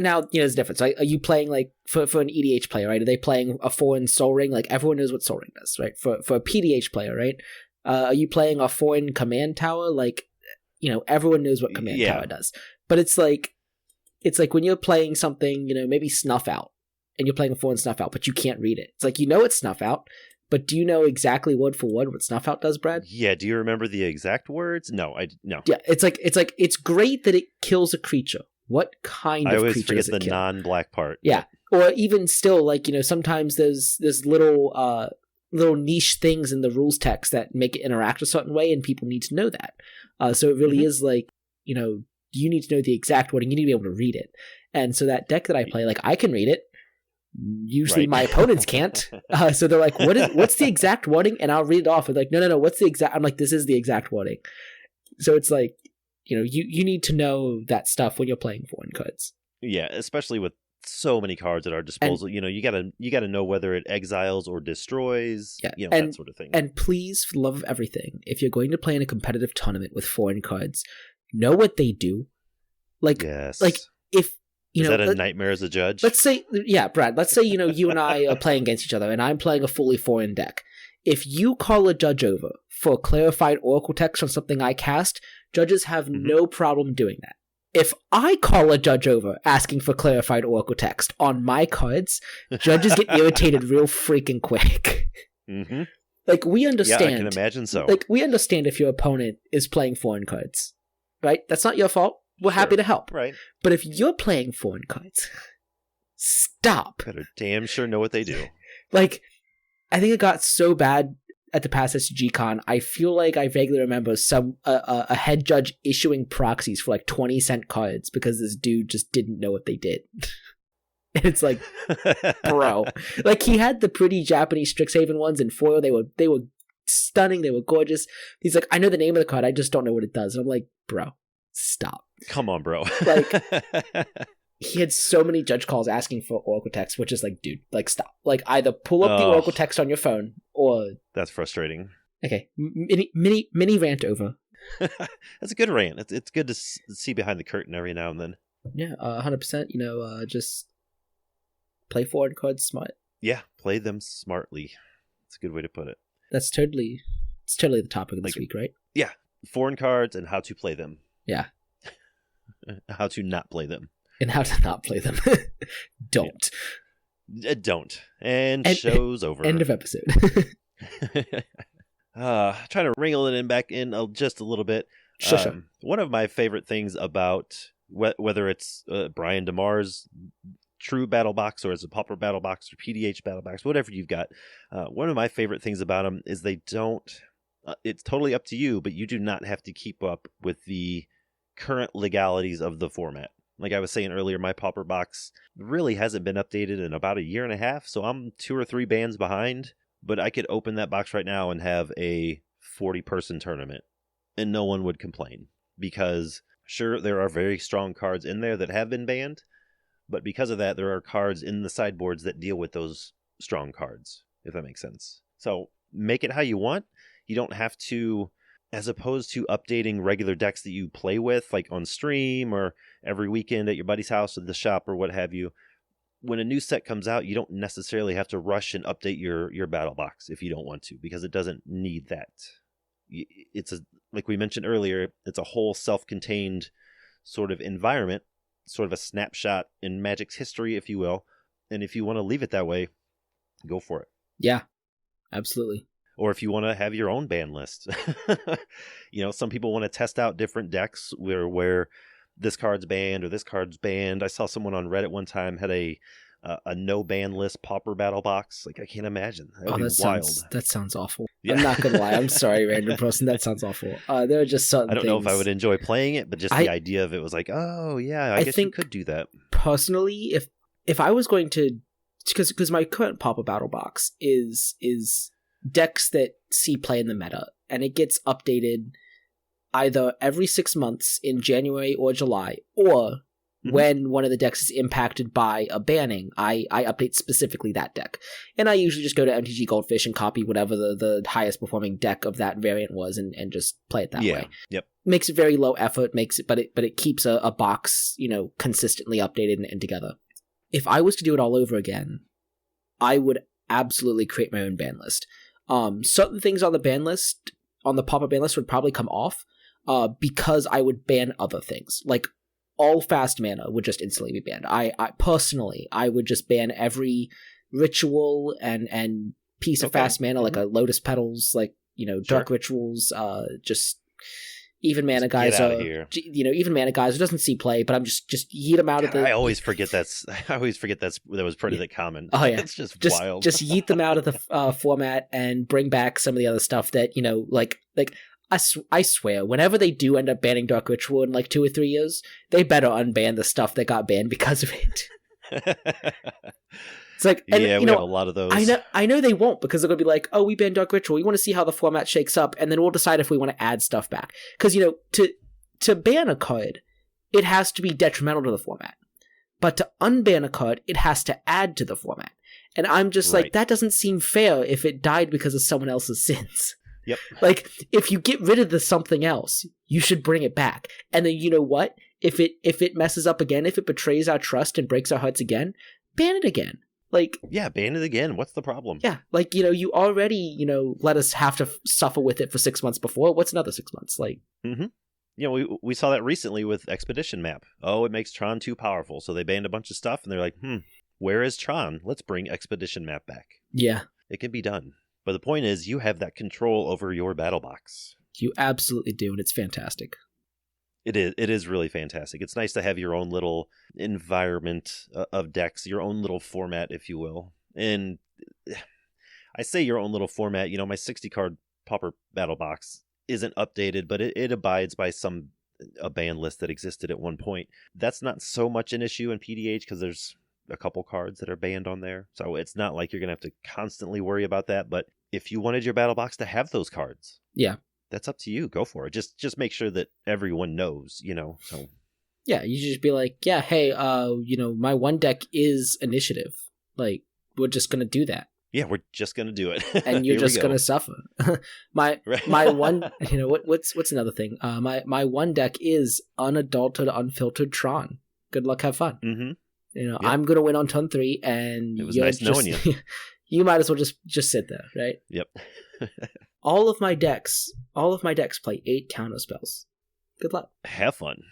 now, there's a difference. Right? Are you playing for an EDH player, right? Are they playing a foreign Sol Ring? Everyone knows what Sol Ring does, right? For a PDH player, right? Are you playing a foreign command tower? Everyone knows what command tower does. But it's like when you're playing something, maybe Snuff Out, and you're playing a foreign Snuff Out, but you can't read it. It's it's Snuff Out. But do you know exactly word for word what Snuff Out does, Brad? Yeah. Do you remember the exact words? No. Yeah. It's great that it kills a creature. What kind of creature does it kill? I always forget the non-black part. Yeah. Or even still, sometimes there's little niche things in the rules text that make it interact a certain way, and people need to know that. So it really is you need to know the exact wording. You need to be able to read it. And so that deck that I play, like, I can read it. Usually my opponents can't. So they're like, what's the exact wording? And I'll read it off. And like, no, what's the exact? I'm like, this is the exact wording. So it's like, you need to know that stuff when you're playing foreign cards. Yeah, especially with so many cards at our disposal. You gotta know whether it exiles or destroys. Yeah, that sort of thing. And please, for the love of everything, if you're going to play in a competitive tournament with foreign cards, know what they do. Like, yes. Like if is that a nightmare as a judge? Let's say, Brad. Let's say you and I are playing against each other, and I'm playing a fully foreign deck. If you call a judge over for clarified oracle text on something I cast, judges have no problem doing that. If I call a judge over asking for clarified oracle text on my cards, judges get irritated real freaking quick. Mm-hmm. Like, we understand. Yeah, I can imagine so. Like, we understand if your opponent is playing foreign cards, right? That's not your fault. We're happy to help. Right. But if you're playing foreign cards, stop. Better damn sure know what they do. Like, I think it got so bad at the past SGCon, I feel like I vaguely remember a head judge issuing proxies for like 20-cent cards because this dude just didn't know what they did. And it's like, bro. Like, he had the pretty Japanese Strixhaven ones in foil. They were stunning. They were gorgeous. He's like, I know the name of the card. I just don't know what it does. And I'm like, bro, stop. Come on, bro. Like, he had so many judge calls asking for oracle text, which is like, dude, like, stop. Like, either pull up the oracle text on your phone or... That's frustrating. Okay, mini rant over. That's a good rant. It's good to see behind the curtain every now and then. Yeah, 100%. Just play foreign cards smart. Yeah, play them smartly. That's a good way to put it. It's totally the topic of this week, right? Yeah, foreign cards and how to play them. Yeah. How to not play them. And how to not play them. Don't. Yeah. Don't. And show's over. End of episode. Trying to wrangle it back in just a little bit. Sure. One of my favorite things about whether it's Brian DeMar's True Battle Box or it's a Pauper Battle Box or PDH Battle Box, whatever you've got, one of my favorite things about them is they don't... it's totally up to you, but you do not have to keep up with the current legalities of the format. Like I was saying earlier, my Pauper box really hasn't been updated in about a year and a half, so I'm 2 or 3 bands behind, but I could open that box right now and have a 40-person tournament, and no one would complain, because sure, there are very strong cards in there that have been banned, but because of that, there are cards in the sideboards that deal with those strong cards, if that makes sense. So make it how you want. You don't have to... As opposed to updating regular decks that you play with, like on stream or every weekend at your buddy's house or the shop or what have you, when a new set comes out, you don't necessarily have to rush and update your battle box if you don't want to, because it doesn't need that. It's like we mentioned earlier, it's a whole self-contained sort of environment, sort of a snapshot in Magic's history, if you will. And if you want to leave it that way, go for it. Yeah, absolutely. Or if you want to have your own ban list. Some people want to test out different decks where this card's banned or this card's banned. I saw someone on Reddit one time had a no ban list Pauper Battle Box. Like, I can't imagine. That would be wild. That sounds awful. Yeah. I'm not going to lie. I'm sorry, random person. That sounds awful. There are just certain I don't know if things... I would enjoy playing it, but just the idea of it was like, oh, yeah, I guess you could do that. Personally, if I was going to... Because my current Pauper Battle Box is decks that see play in the meta, and it gets updated either every 6 months in January or July, or when one of the decks is impacted by a banning, I update specifically that deck. And I usually just go to MTG Goldfish and copy whatever the highest performing deck of that variant was and just play it that way. Yep. Makes it very low effort, but it keeps a box, consistently updated and together. If I was to do it all over again, I would absolutely create my own ban list. Certain things on the ban list, on the pop-up ban list, would probably come off because I would ban other things. Like, all fast mana would just instantly be banned. I personally would just ban every ritual and piece of fast mana, like a Lotus Petals, like, Dark Rituals, just... Even mana guys are, even mana guys who doesn't see play, but I'm just yeet them out of the... I always forget that was pretty common. Oh yeah, it's just wild. Just yeet them out of the format and bring back some of the other stuff that like I swear, whenever they do end up banning Dark Ritual in like 2 or 3 years, they better unban the stuff that got banned because of it. It's like, and, yeah, we have a lot of those. I know they won't, because they're gonna be like, oh, we banned Dark Ritual. We want to see how the format shakes up, and then we'll decide if we want to add stuff back. Because to ban a card, it has to be detrimental to the format. But to unban a card, it has to add to the format. And I'm just like, that doesn't seem fair if it died because of someone else's sins. Yep. Like, if you get rid of the something else, you should bring it back. And then, you know what? If it messes up again, if it betrays our trust and breaks our hearts again, ban it again. Like, yeah, ban it again. What's the problem? Yeah, like, you already, let us have to suffer with it for 6 months before. What's another 6 months? Like, we saw that recently with Expedition Map. Oh, it makes Tron too powerful, so they banned a bunch of stuff, and they're like, where is Tron? Let's bring Expedition Map back. Yeah. It can be done. But the point is, you have that control over your battle box. You absolutely do, and it's fantastic. It is really fantastic. It's nice to have your own little environment of decks, your own little format, if you will. And I say your own little format, my 60-card Pauper battle box isn't updated, but it abides by a ban list that existed at one point. That's not so much an issue in PDH because there's a couple cards that are banned on there. So it's not like you're going to have to constantly worry about that. But if you wanted your battle box to have those cards, that's up to you. Go for it. Just make sure that everyone knows, so. Yeah, you just be like, yeah, hey, my one deck is initiative. Like, we're just going to do that. Yeah, we're just going to do it. And you're just going to suffer. my one, what's another thing? My one deck is unadulterated, unfiltered Tron. Good luck, have fun. Mm-hmm. I'm going to win on turn 3, and it was nice knowing you. You might as well just sit there, right? Yep. all of my decks play 8 counter spells. Good luck. Have fun.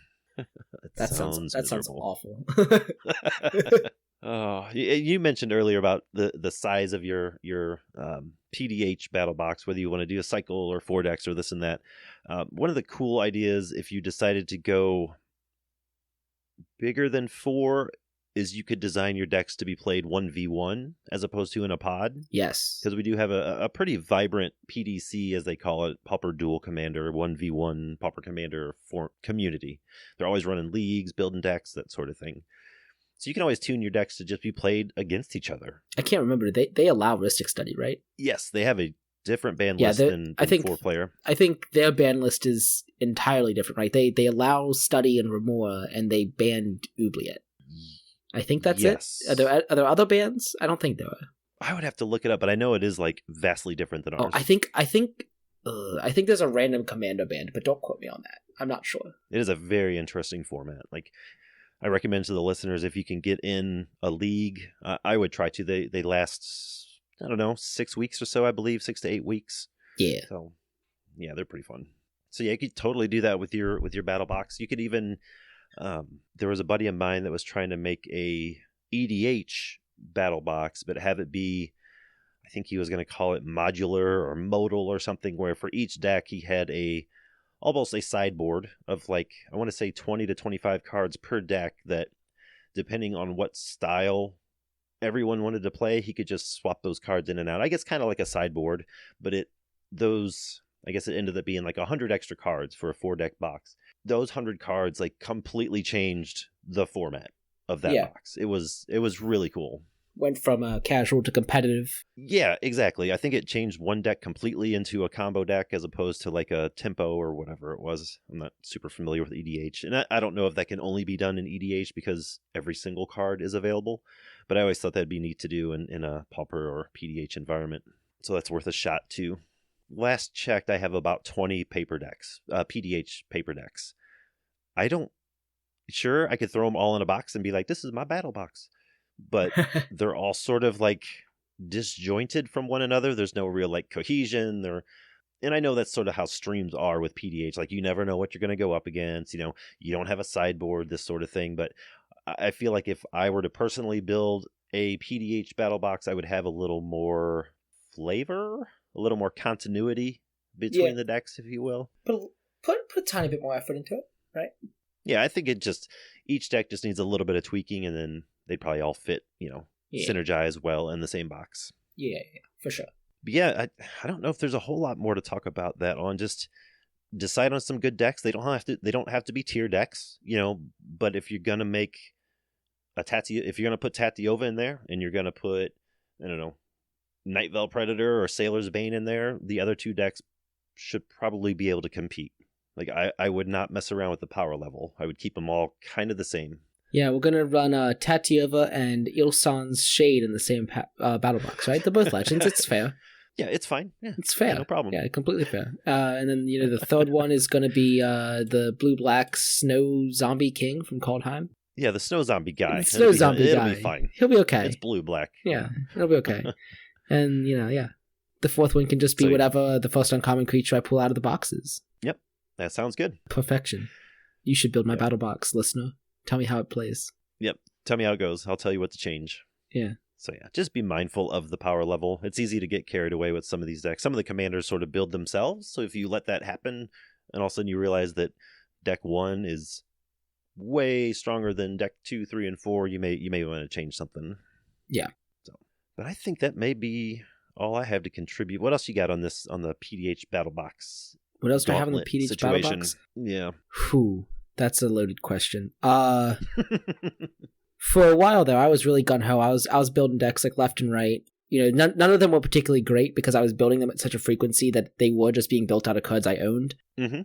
That sounds awful. Oh, you mentioned earlier about the size of your PDH battle box, whether you want to do a cycle or 4 decks or this and that. One of the cool ideas, if you decided to go bigger than 4, is you could design your decks to be played 1v1 as opposed to in a pod. Yes. Because we do have a pretty vibrant PDC, as they call it, Pauper Dual Commander, 1v1 Pauper Commander community. They're always running leagues, building decks, that sort of thing. So you can always tune your decks to just be played against each other. I can't remember. They allow Rhystic Study, right? Yes, they have a different ban list than 4-player. I think their ban list is entirely different, right? They allow Study and Remora, and they banned Oubliette. I think that's it. Are there other bans? I don't think there are. I would have to look it up, but I know it is like vastly different than ours. I think there's a random commander ban, but don't quote me on that. I'm not sure. It is a very interesting format. Like, I recommend to the listeners, if you can get in a league, I would try to. They last, I don't know, 6 weeks or so, I believe, 6 to 8 weeks. Yeah. So, yeah, they're pretty fun. So yeah, you could totally do that with your battle box. You could even. There was a buddy of mine that was trying to make a EDH battle box, but have it be, I think he was going to call it modular or modal or something, where for each deck he had almost a sideboard of, like, I want to say 20 to 25 cards per deck that, depending on what style everyone wanted to play, he could just swap those cards in and out. I guess kind of like a sideboard, but I guess it ended up being like 100 extra cards for a 4-deck box. Those 100 cards like completely changed the format of that box. It was really cool. Went from casual to competitive. Yeah, exactly. I think it changed one deck completely into a combo deck as opposed to like a tempo or whatever it was. I'm not super familiar with EDH. And I don't know if that can only be done in EDH because every single card is available. But I always thought that'd be neat to do in a Pauper or PDH environment. So that's worth a shot too. Last checked, I have about 20 paper decks, PDH paper decks. I could throw them all in a box and be like, this is my battle box. But they're all sort of like disjointed from one another. There's no real like cohesion. And I know that's sort of how streams are with PDH. Like, you never know what you're going to go up against. You don't have a sideboard, this sort of thing. But I feel like if I were to personally build a PDH battle box, I would have a little more flavor, a little more continuity between the decks, if you will. But put a tiny bit more effort into it, right? Yeah, I think each deck just needs a little bit of tweaking, and then they'd probably all fit, synergize well in the same box. Yeah, for sure. But yeah, I don't know if there's a whole lot more to talk about that on. Just decide on some good decks. They don't have to be tier decks, but if you're gonna make if you're gonna put Tatiova in there and you're gonna put, I don't know, Night Veil Predator or Sailor's Bane in there, the other two decks should probably be able to compete. Like I would not mess around with the power level. I would keep them all kind of the same. Yeah, we're gonna run Tatiova and Ilsan's Shade in the same battle box, right? They're both legends. It's fair. Yeah, it's fine. Yeah, it's fair. Yeah, no problem. Yeah, completely fair. And then the third one is gonna be the blue-black Snow Zombie King from Kaldheim. Yeah, the Snow Zombie guy. It'll be fine. He'll be okay. It's blue-black. Yeah, it'll be okay. And the fourth one can just be whatever the first uncommon creature I pull out of the boxes. Yep, that sounds good. Perfection. You should build my battle box, listener. Tell me how it plays. Yep. Tell me how it goes. I'll tell you what to change. Yeah. So just be mindful of the power level. It's easy to get carried away with some of these decks. Some of the commanders sort of build themselves. So if you let that happen, and all of a sudden you realize that deck 1 is way stronger than deck 2, 3, and 4, you may want to change something. Yeah. But I think that may be all I have to contribute. What else you got on the PDH battle box? What else do I have on the PDH situation? battle box? Yeah. Whew. That's a loaded question. For a while there, I was really gun-ho. I was building decks like left and right. None of them were particularly great because I was building them at such a frequency that they were just being built out of cards I owned. Mm-hmm.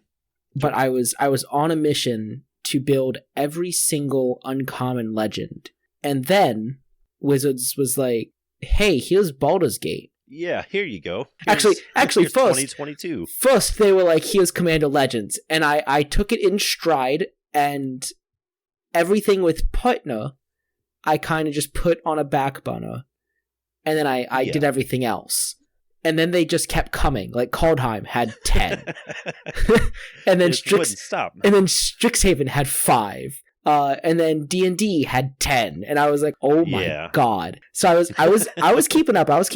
But I was on a mission to build every single uncommon legend. And then Wizards was like, hey, here's Baldur's Gate. Yeah, here you go. Actually, first 2022. First, they were like, "Here's Commander Legends," and I took it in stride, and everything with Partner, I kind of just put on a back burner, and then I did everything else, and then they just kept coming. Like Kaldheim had 10, and then Strixhaven had 5. And then D&D had 10, and I was like, "Oh my god!" So I was keeping up. I was,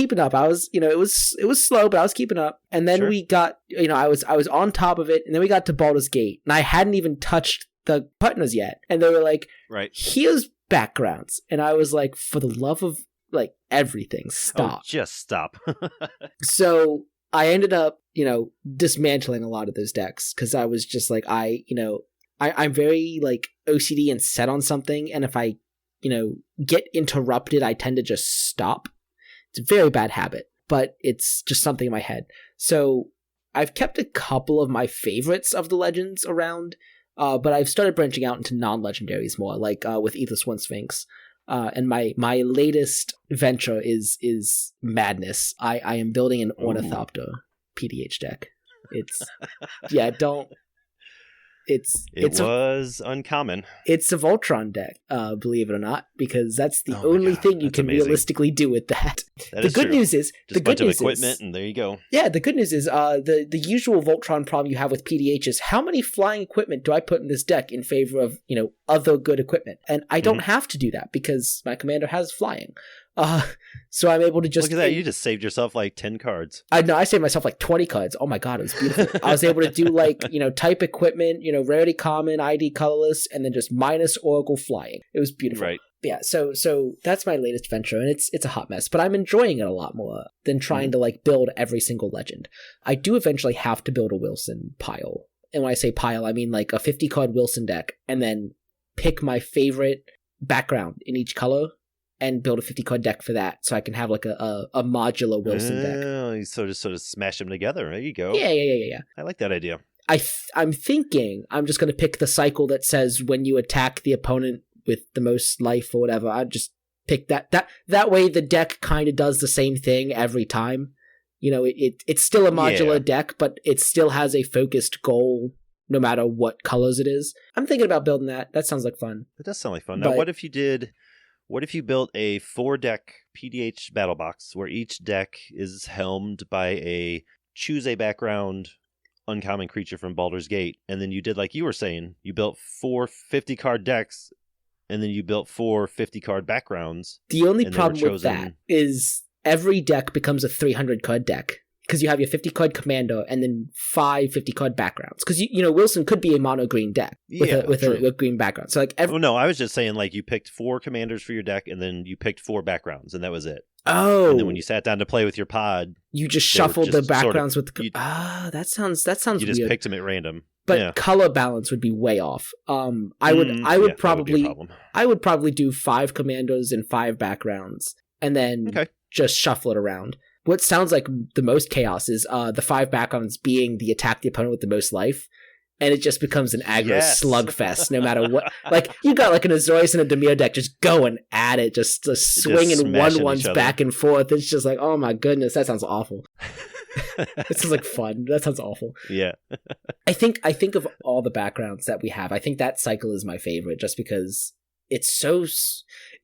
it was slow, but I was keeping up. And then we got, I was on top of it. And then we got to Baldur's Gate, and I hadn't even touched the partners yet. And they were like, "Right, here's backgrounds," and I was like, "For the love of everything, stop! Oh, just stop." So I ended up, dismantling a lot of those decks because I was just like, I'm very OCD and set on something, and if I, get interrupted, I tend to just stop. It's a very bad habit, but it's just something in my head. So I've kept a couple of my favorites of the legends around, but I've started branching out into non-legendaries more, with Aethersworn Sphinx. And my latest venture is madness. I am building an Ornithopter PDH deck. It's It was uncommon. It's a Voltron deck, believe it or not, because that's the only thing you can realistically do with that. The good news is just a bunch of equipment, and there you go. Yeah, the good news is the usual Voltron problem you have with PDH is how many flying equipment do I put in this deck in favor of other good equipment, and I don't have to do that because my commander has flying. So I'm able to just... Look at that, you just saved yourself 10 cards. I saved myself 20 cards. Oh my god, it was beautiful. I was able to do type equipment, rarity common, ID colorless, and then just minus Oracle flying. It was beautiful. Right. Yeah, so that's my latest venture, and it's a hot mess, but I'm enjoying it a lot more than trying to build every single legend. I do eventually have to build a Wilson pile. And when I say pile, I mean a 50 card Wilson deck, and then pick my favorite background in each color and build a 50 card deck for that, so I can have a modular Wilson deck. So just sort of smash them together. There you go. Yeah. I like that idea. I'm thinking I'm just going to pick the cycle that says when you attack the opponent with the most life or whatever. I just pick that way the deck kind of does the same thing every time. It's still a modular deck, but it still has a focused goal no matter what colors it is. I'm thinking about building that. That sounds like fun. It does sound like fun. Now, what if you built a 4-deck PDH battle box where each deck is helmed by choose a background uncommon creature from Baldur's Gate, and then you did like you were saying, you built 4 50-card decks, and then you built 4 50-card backgrounds. The only problem with that is every deck becomes a 300-card deck. Because you have your 50-card commander and then 5 50-card backgrounds. Because, Wilson could be a mono-green deck with a green background. So, no, I was just saying, you picked 4 commanders for your deck, and then you picked 4 backgrounds, and that was it. Oh, And then when you sat down to play with your pod, you just they were shuffled the just sort of- backgrounds with the. you- That sounds you just weird. picked them at random. But Yeah. color balance would be way off. I would Yeah, that would be a probably problem. I would probably do 5 commandos and 5 backgrounds, and then Okay. just shuffle it around. What sounds like the most chaos is the 5 backgrounds being the attack the opponent with the most life, and it just becomes an aggro Yes. slugfest no matter what. Like, you got like an Azorius and a Demir deck just going at it, just swinging smashing 1/1s each other. back and forth. It's just like, oh my goodness, that sounds awful. It sounds like fun. That sounds awful. Yeah. I think of all the backgrounds that we have. I think that cycle is my favorite, just because it's so.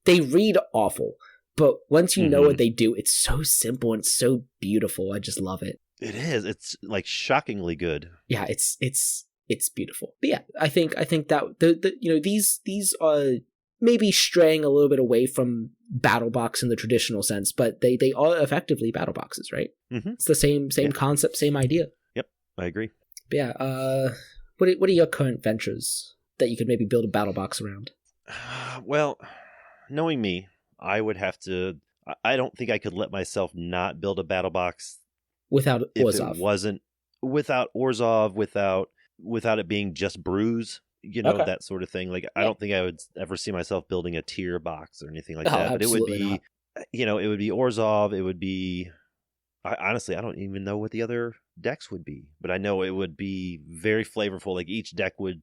They read awful, but once you know what they do, it's so simple and so beautiful. I just love it. It is. It's like shockingly good. Yeah, it's beautiful. But yeah, I think that these are maybe straying a little bit away from BattleBox in the traditional sense, but they are effectively BattleBoxes, right? Mm-hmm. It's the same concept, same idea. Yep, I agree. But yeah, what are your current ventures that you could maybe build a BattleBox around? Well, knowing me, I would have to. I don't think I could let myself not build a BattleBox Without if Orzhov. it wasn't without Orzhov, without it being just Brews. Okay. That sort of thing. Like, I don't think I would ever see myself building a tier box or anything like Oh, that. But it would absolutely be, it would be Orzhov. It would be. Honestly, I don't even know what the other decks would be, but I know it would be very flavorful. Like, each deck would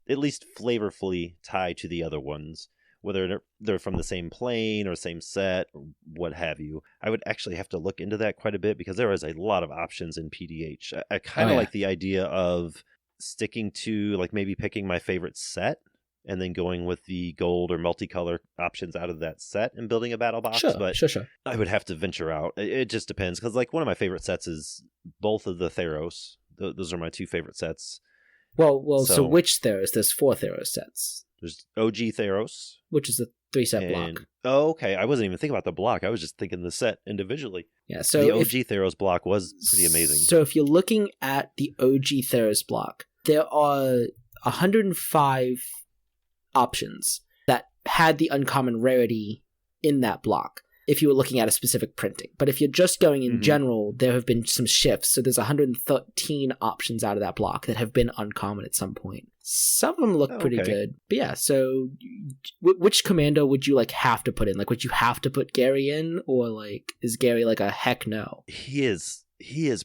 at least flavorfully tie to the other ones, whether they're from the same plane or same set or what have you. I would actually have to look into that quite a bit because there is a lot of options in PDH. I kind of like the idea of sticking to, like, maybe picking my favorite set and then going with the gold or multicolor options out of that set and building a battle box. Sure. I would have to venture out. It just depends, because like one of my favorite sets is both of the Theros. Those are my 2 favorite sets. Well. So which Theros? There's 4 Theros sets. There's OG Theros, which is a 3-set block. Oh, okay. I wasn't even thinking about the block. I was just thinking the set individually. Yeah. So the OG Theros block was pretty amazing. So if you're looking at the OG Theros block, there are 105 options that had the uncommon rarity in that block, if you were looking at a specific printing. But if you're just going in general, there have been some shifts. So there's 113 options out of that block that have been uncommon at some point. Some of them look pretty good. But yeah, so which commando would you have to put in? Like, would you have to put Gary in, or like is Gary like a heck no? He is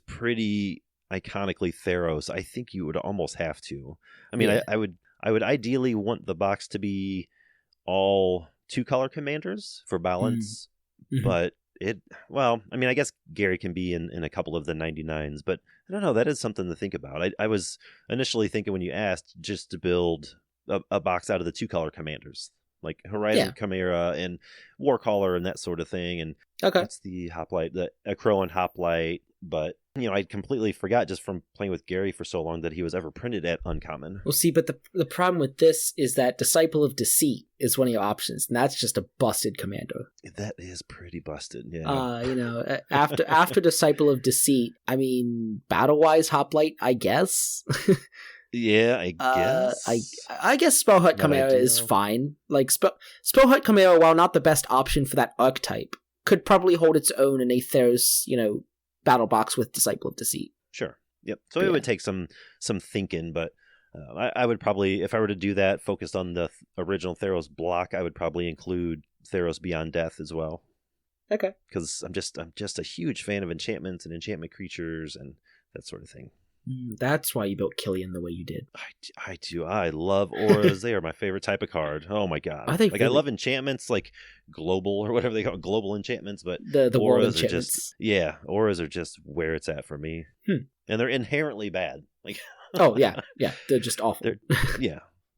pretty iconically Theros. I think you would almost have to. I mean, I would ideally want the box to be all 2-color commanders for balance. But I guess Gary can be in a couple of the 99s, but I don't know. That is something to think about. I was initially thinking, when you asked, just to build a box out of the 2-color commanders, like Horizon Chimera and Warcaller and that sort of thing. And that's the Hoplite, the Akroan Hoplite. But I completely forgot, just from playing with Gary for so long, that he was ever printed at uncommon. Well, see, but the problem with this is that Disciple of Deceit is one of your options, and that's just a busted commando. That is pretty busted, yeah. After Disciple of Deceit, I mean, battle-wise, Hoplite, I guess. Yeah, I guess. I guess Spellhut Chimera is fine. Like, Spellhut Chimera, while not the best option for that archetype, could probably hold its own in a Theros, battle box with Disciple of Deceit. Sure. Yep. So it would take some thinking, but I would probably, if I were to do that, focused on the original Theros block, I would probably include Theros Beyond Death as well. Okay. Because I'm just a huge fan of enchantments and enchantment creatures and that sort of thing. That's why you built Killian the way you did. I do. I love auras. They are my favorite type of card. Oh my god! Are they I love enchantments, like global or whatever they call it, global enchantments. But the auras are just auras are just where it's at for me. And they're inherently bad. Like they're just awful.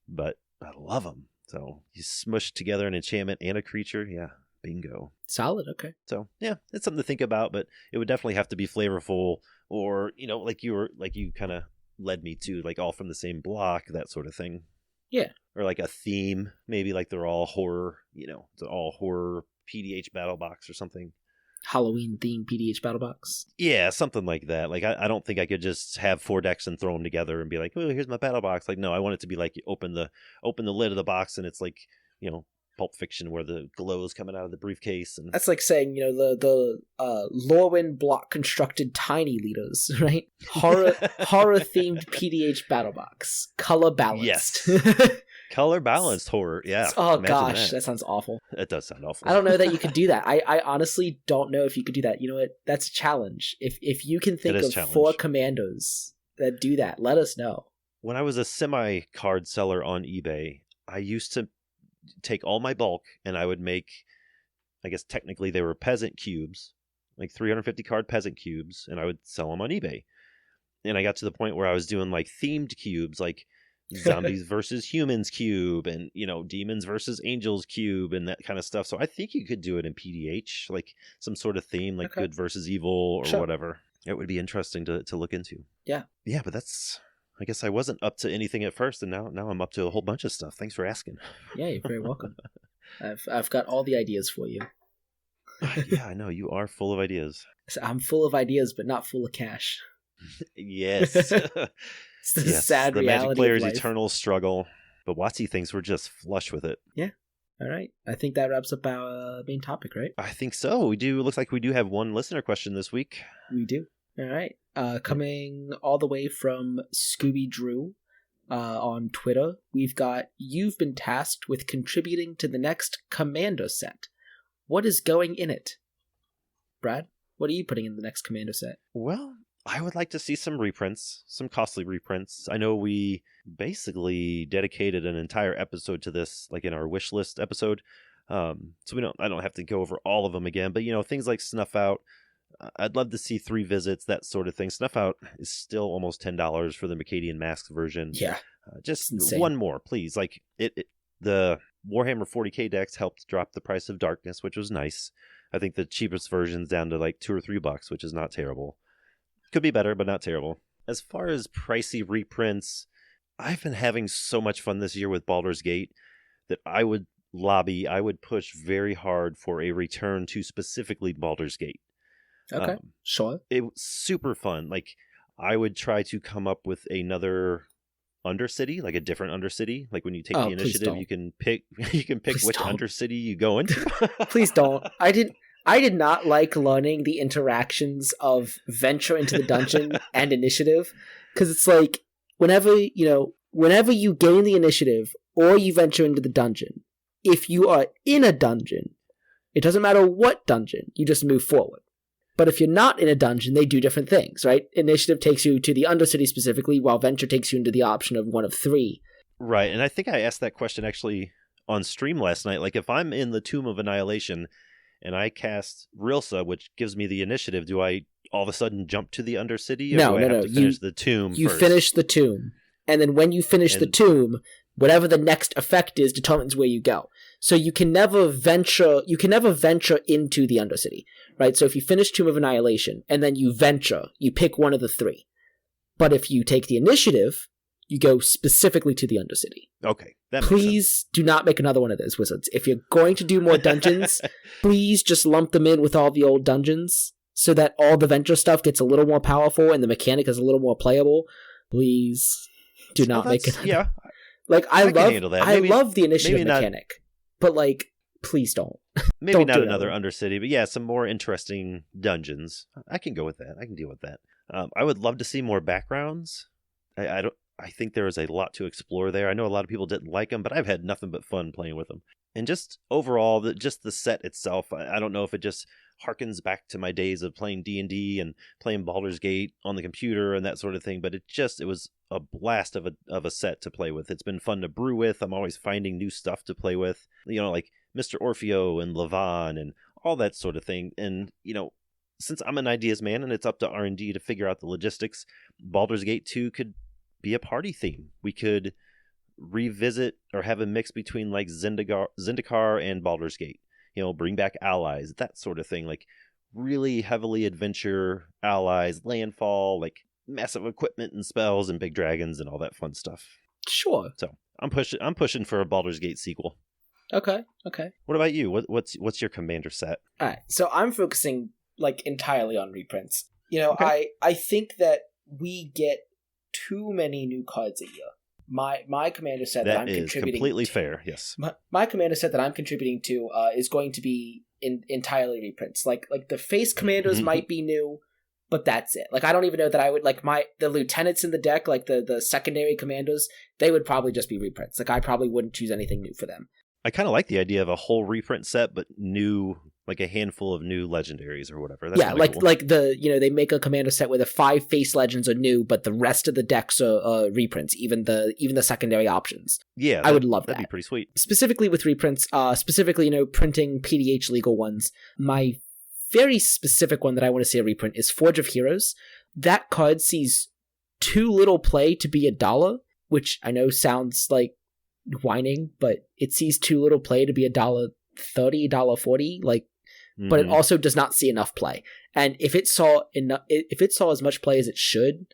But I love them. So you smush together an enchantment and a creature. Yeah, bingo. Solid. Okay. So yeah, it's something to think about, but it would definitely have to be flavorful. Or, like you kind of led me to, like, all from the same block, that sort of thing. Yeah. Or like a theme, maybe like they're all horror, it's all horror PDH battle box or something. Halloween themed PDH battle box. Yeah, something like that. Like, I don't think I could just have 4 decks and throw them together and be like, oh, here's my battle box. Like, no, I want it to be like, you open the lid of the box and it's like, Pulp Fiction where the glow is coming out of the briefcase. And that's like saying, the Lorwyn block constructed tiny leaders, right? Horror themed PDH Battlebox, color balanced. Yes. Color balanced horror, yeah. Oh gosh, that sounds awful. It does sound awful. I don't know that you could do that. I honestly don't know if you could do that. You know what? That's a challenge. If you can think of 4 commandos that do that, let us know. When I was a semi-card seller on eBay, I used to take all my bulk and I would make, I guess technically they were peasant cubes, like 350 card peasant cubes, and I would sell them on eBay. And I got to the point where I was doing like themed cubes, like zombies versus humans cube, and demons versus angels cube, and that kind of stuff. So I think you could do it in PDH, like some sort of theme, like good versus evil or whatever. It would be interesting to look into. Yeah, but I guess I wasn't up to anything at first, and now I'm up to a whole bunch of stuff. Thanks for asking. Yeah, you're very welcome. I've got all the ideas for you. Yeah, I know you are full of ideas. I'm full of ideas, but not full of cash. Yes. It's the sad the reality Magic Player's of life. eternal struggle. But WotC thinks we're just flush with it. Yeah. All right. I think that wraps up our main topic, right? I think so. We do. Looks like we do have one listener question this week. We do. All right. Coming all the way from Scooby Drew on Twitter, we've got, you've been tasked with contributing to the next Commando set. What is going in it? Brad, what are you putting in the next Commando set? Well, I would like to see some reprints, some costly reprints. I know we basically dedicated an entire episode to this, like in our wish list episode. So I don't have to go over all of them again, but things like Snuff Out. I'd love to see 3 visits, that sort of thing. Snuff Out is still almost $10 for the Macadian Masks version. Yeah. Just one more, please. Like the Warhammer 40k decks helped drop the price of Darkness, which was nice. I think the cheapest version's down to like $2 or $3, which is not terrible. Could be better, but not terrible. As far as pricey reprints, I've been having so much fun this year with Baldur's Gate that I would push very hard for a return to specifically Baldur's Gate. Okay, sure. It was super fun. Like, I would try to come up with another Undercity, like a different Undercity. Like when you take the initiative, you can pick which Undercity you go into. Please don't. I did not like learning the interactions of venture into the dungeon and initiative, because it's like whenever you gain the initiative or you venture into the dungeon, if you are in a dungeon, it doesn't matter what dungeon, you just move forward. But if you're not in a dungeon, they do different things, right? Initiative takes you to the Undercity specifically, while venture takes you into the option of one of 3. Right, and I think I asked that question actually on stream last night. Like, if I'm in the Tomb of Annihilation and I cast Rilsa, which gives me the initiative, do I all of a sudden jump to the Undercity? Or do I have to finish the tomb You first? finish the tomb. And then when you finish the tomb, whatever the next effect is determines where you go. So you can never venture into the Undercity, right? So if you finish Tomb of Annihilation and then you venture, you pick one of the 3. But if you take the initiative, you go specifically to the Undercity. Okay. Please do not make another one of those, Wizards. If you're going to do more dungeons, please just lump them in with all the old dungeons so that all the venture stuff gets a little more powerful and the mechanic is a little more playable. Please do not make it. Yeah. Like, I love the initiative mechanic, but like, please don't. Maybe don't not another Undercity, but yeah, some more interesting dungeons. I can go with that. I can deal with that. I would love to see more backgrounds. I think there is a lot to explore there. I know a lot of people didn't like them, but I've had nothing but fun playing with them. And just overall, just the set itself, I don't know if it just harkens back to my days of playing D&D and playing Baldur's Gate on the computer and that sort of thing, but it was a blast of a set to play with. It's been fun to brew with. I'm always finding new stuff to play with, like Mr. Orfeo and Levon and all that sort of thing. And, since I'm an ideas man and it's up to R&D to figure out the logistics, Baldur's Gate 2 could be a party theme. We could revisit or have a mix between like Zendikar and Baldur's Gate. Bring back allies, that sort of thing. Like really heavily adventure allies, landfall, like massive equipment and spells and big dragons and all that fun stuff. Sure. So I'm pushing for a Baldur's Gate sequel. Okay. What about you? What's your commander set? All right. So I'm focusing like entirely on reprints. Okay. I think that we get too many new cards a year. my commander set that I'm is contributing completely to, fair. Yes. My commander set that I'm contributing to is going to be entirely reprints. Like the face commandos might be new, but that's it. Like I don't even know that I would like the lieutenants in the deck, like the secondary commandos, they would probably just be reprints. Like I probably wouldn't choose anything new for them. I kind of like the idea of a whole reprint set, but new, like a handful of new legendaries or whatever. That's like cool. like they make a commander set where the 5 face legends are new, but the rest of the decks are reprints, even the secondary options. Yeah, I would love that. That'd be pretty sweet. Specifically with reprints, specifically printing PDH legal ones. My very specific one that I want to see a reprint is Forge of Heroes. That card sees too little play to be $1, which I know sounds like whining, but it sees too little play to be $1.30, $1.40, like, but it also does not see enough play. And if it saw as much play as it should,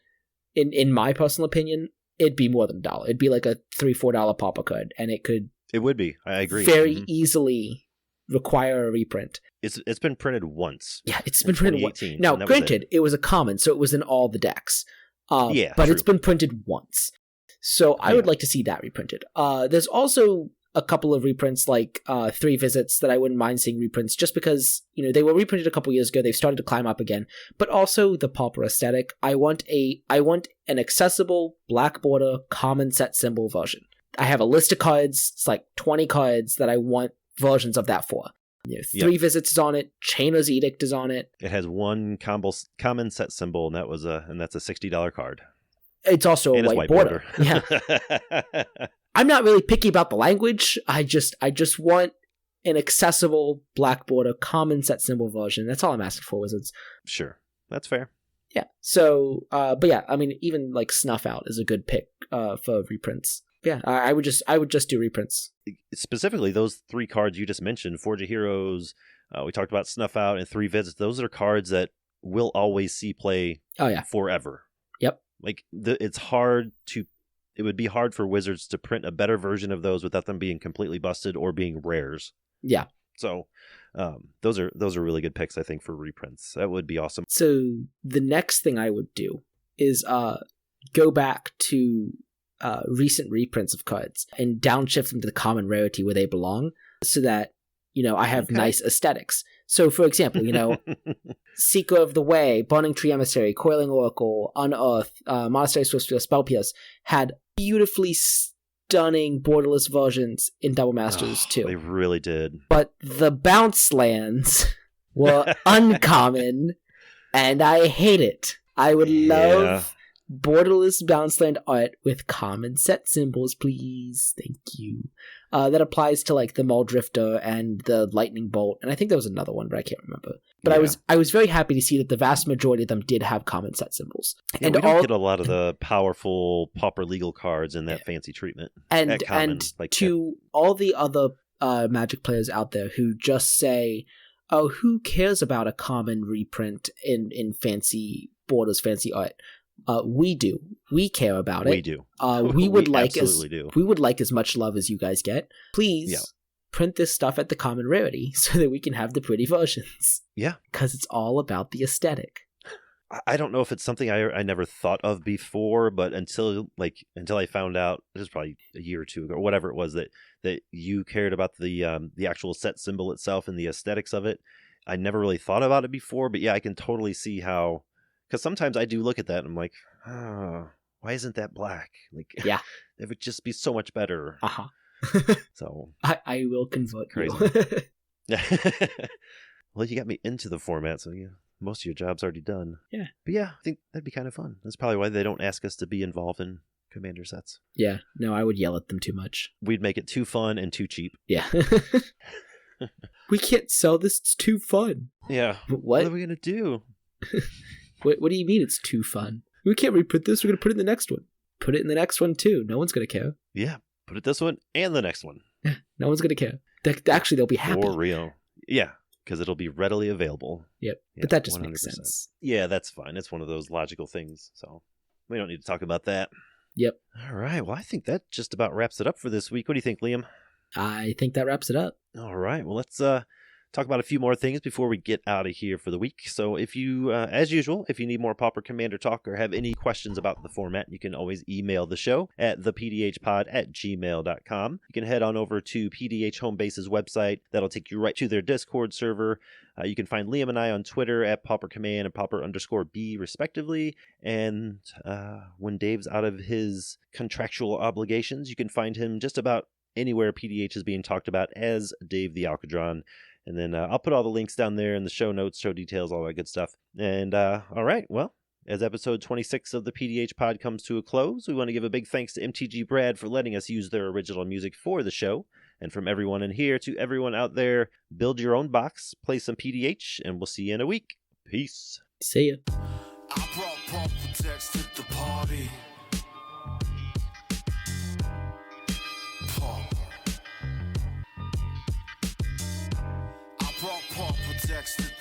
in my personal opinion, it'd be more than $1. It'd be like a $3-4 pauper card, and it would be. I agree. Very easily require a reprint. It's been printed once. Yeah, it's been printed once. Now, granted, granted, it was a common, so it was in all the decks. But true. It's been printed once. So I would like to see that reprinted. There's also a couple of reprints, like 3 visits, that I wouldn't mind seeing reprints, just because they were reprinted a couple years ago. They've started to climb up again. But also the pauper aesthetic. I want an accessible black border common set symbol version. I have a list of cards. It's like 20 cards that I want versions of that for. 3 visits is on it. Chainer's Edict is on it. It has one common set symbol, and that's a $60 card. It's also a white border. Yeah. I'm not really picky about the language. I just want an accessible black border common set symbol version. That's all I'm asking for, Wizards. Sure. That's fair. Yeah. So, but yeah, I mean, even like Snuff Out is a good pick for reprints. Yeah, I would just do reprints. Specifically, those 3 cards you just mentioned, Forge of Heroes, we talked about Snuff Out, and 3 visits. Those are cards that will always see play forever. Yep. Like, it would be hard for Wizards to print a better version of those without them being completely busted or being rares. Yeah. So, those are really good picks, I think, for reprints. That would be awesome. So the next thing I would do is go back to recent reprints of cards and downshift them to the common rarity where they belong, so that I have nice aesthetics. So, for example, Seeker of the Way, Burning Tree Emissary, Coiling Oracle, Unearth, Monastery Swiftspear, Spell Pierce had beautifully stunning borderless versions in Double Masters too. They really did. But the bounce lands were uncommon, and I hate it. I would love borderless bounce land art with common set symbols, please. Thank you. That applies to like the Muldrifter and the Lightning Bolt, and I think there was another one, but I can't remember. But I was very happy to see that the vast majority of them did have common set symbols. Yeah, and we don't get a lot of the powerful pauper legal cards in that fancy treatment. And all the other Magic players out there who just say, "Oh, who cares about a common reprint in fancy borders, fancy art?" We do. We care about it. We do. We would we would like as much love as you guys get. Please print this stuff at the common rarity so that we can have the pretty versions. Yeah. Because it's all about the aesthetic. I don't know if it's something I never thought of before, but until I found out, this is probably a year or two ago, or whatever it was, that you cared about the actual set symbol itself and the aesthetics of it. I never really thought about it before, but yeah, I can totally see how. Because sometimes I do look at that and I'm like, why isn't that black? Like, it would just be so much better. So I will convert crazy. you. Well, you got me into the format, so most of your job's already done. Yeah. But yeah, I think that'd be kind of fun. That's probably why they don't ask us to be involved in Commander sets. Yeah. No, I would yell at them too much. We'd make it too fun and too cheap. Yeah. We can't sell this. It's too fun. Yeah. What are we going to do? What do you mean it's too fun? We can't reprint this. We're going to put it in the next one. Put it in the next one, too. No one's going to care. Yeah. Put it this one and the next one. Yeah. No one's going to care. Actually, they'll be happy. For real. Yeah. Because it'll be readily available. Yep. Yeah, but that just 100%. makes sense. Yeah, that's fine. It's one of those logical things. So we don't need to talk about that. Yep. All right. Well, I think that just about wraps it up for this week. What do you think, Liam? I think that wraps it up. All right. Well, let's talk about a few more things before we get out of here for the week. So if you, as usual, if you need more Pauper Commander talk or have any questions about the format, you can always email the show at thepdhpod@gmail.com. You can head on over to PDH Homebase's website. That'll take you right to their Discord server. You can find Liam and I on Twitter at Pauper Command and Pauper_B respectively. And when Dave's out of his contractual obligations, you can find him just about anywhere PDH is being talked about as Dave the Alcadron. And then I'll put all the links down there in the show notes, show details, all that good stuff. And all right, well, as episode 26 of the PDH Pod comes to a close, we want to give a big thanks to MTG Brad for letting us use their original music for the show. And from everyone in here to everyone out there, build your own box, play some PDH, and we'll see you in a week. Peace. See ya. I brought Patron-suggested the party. I brought Patron-suggested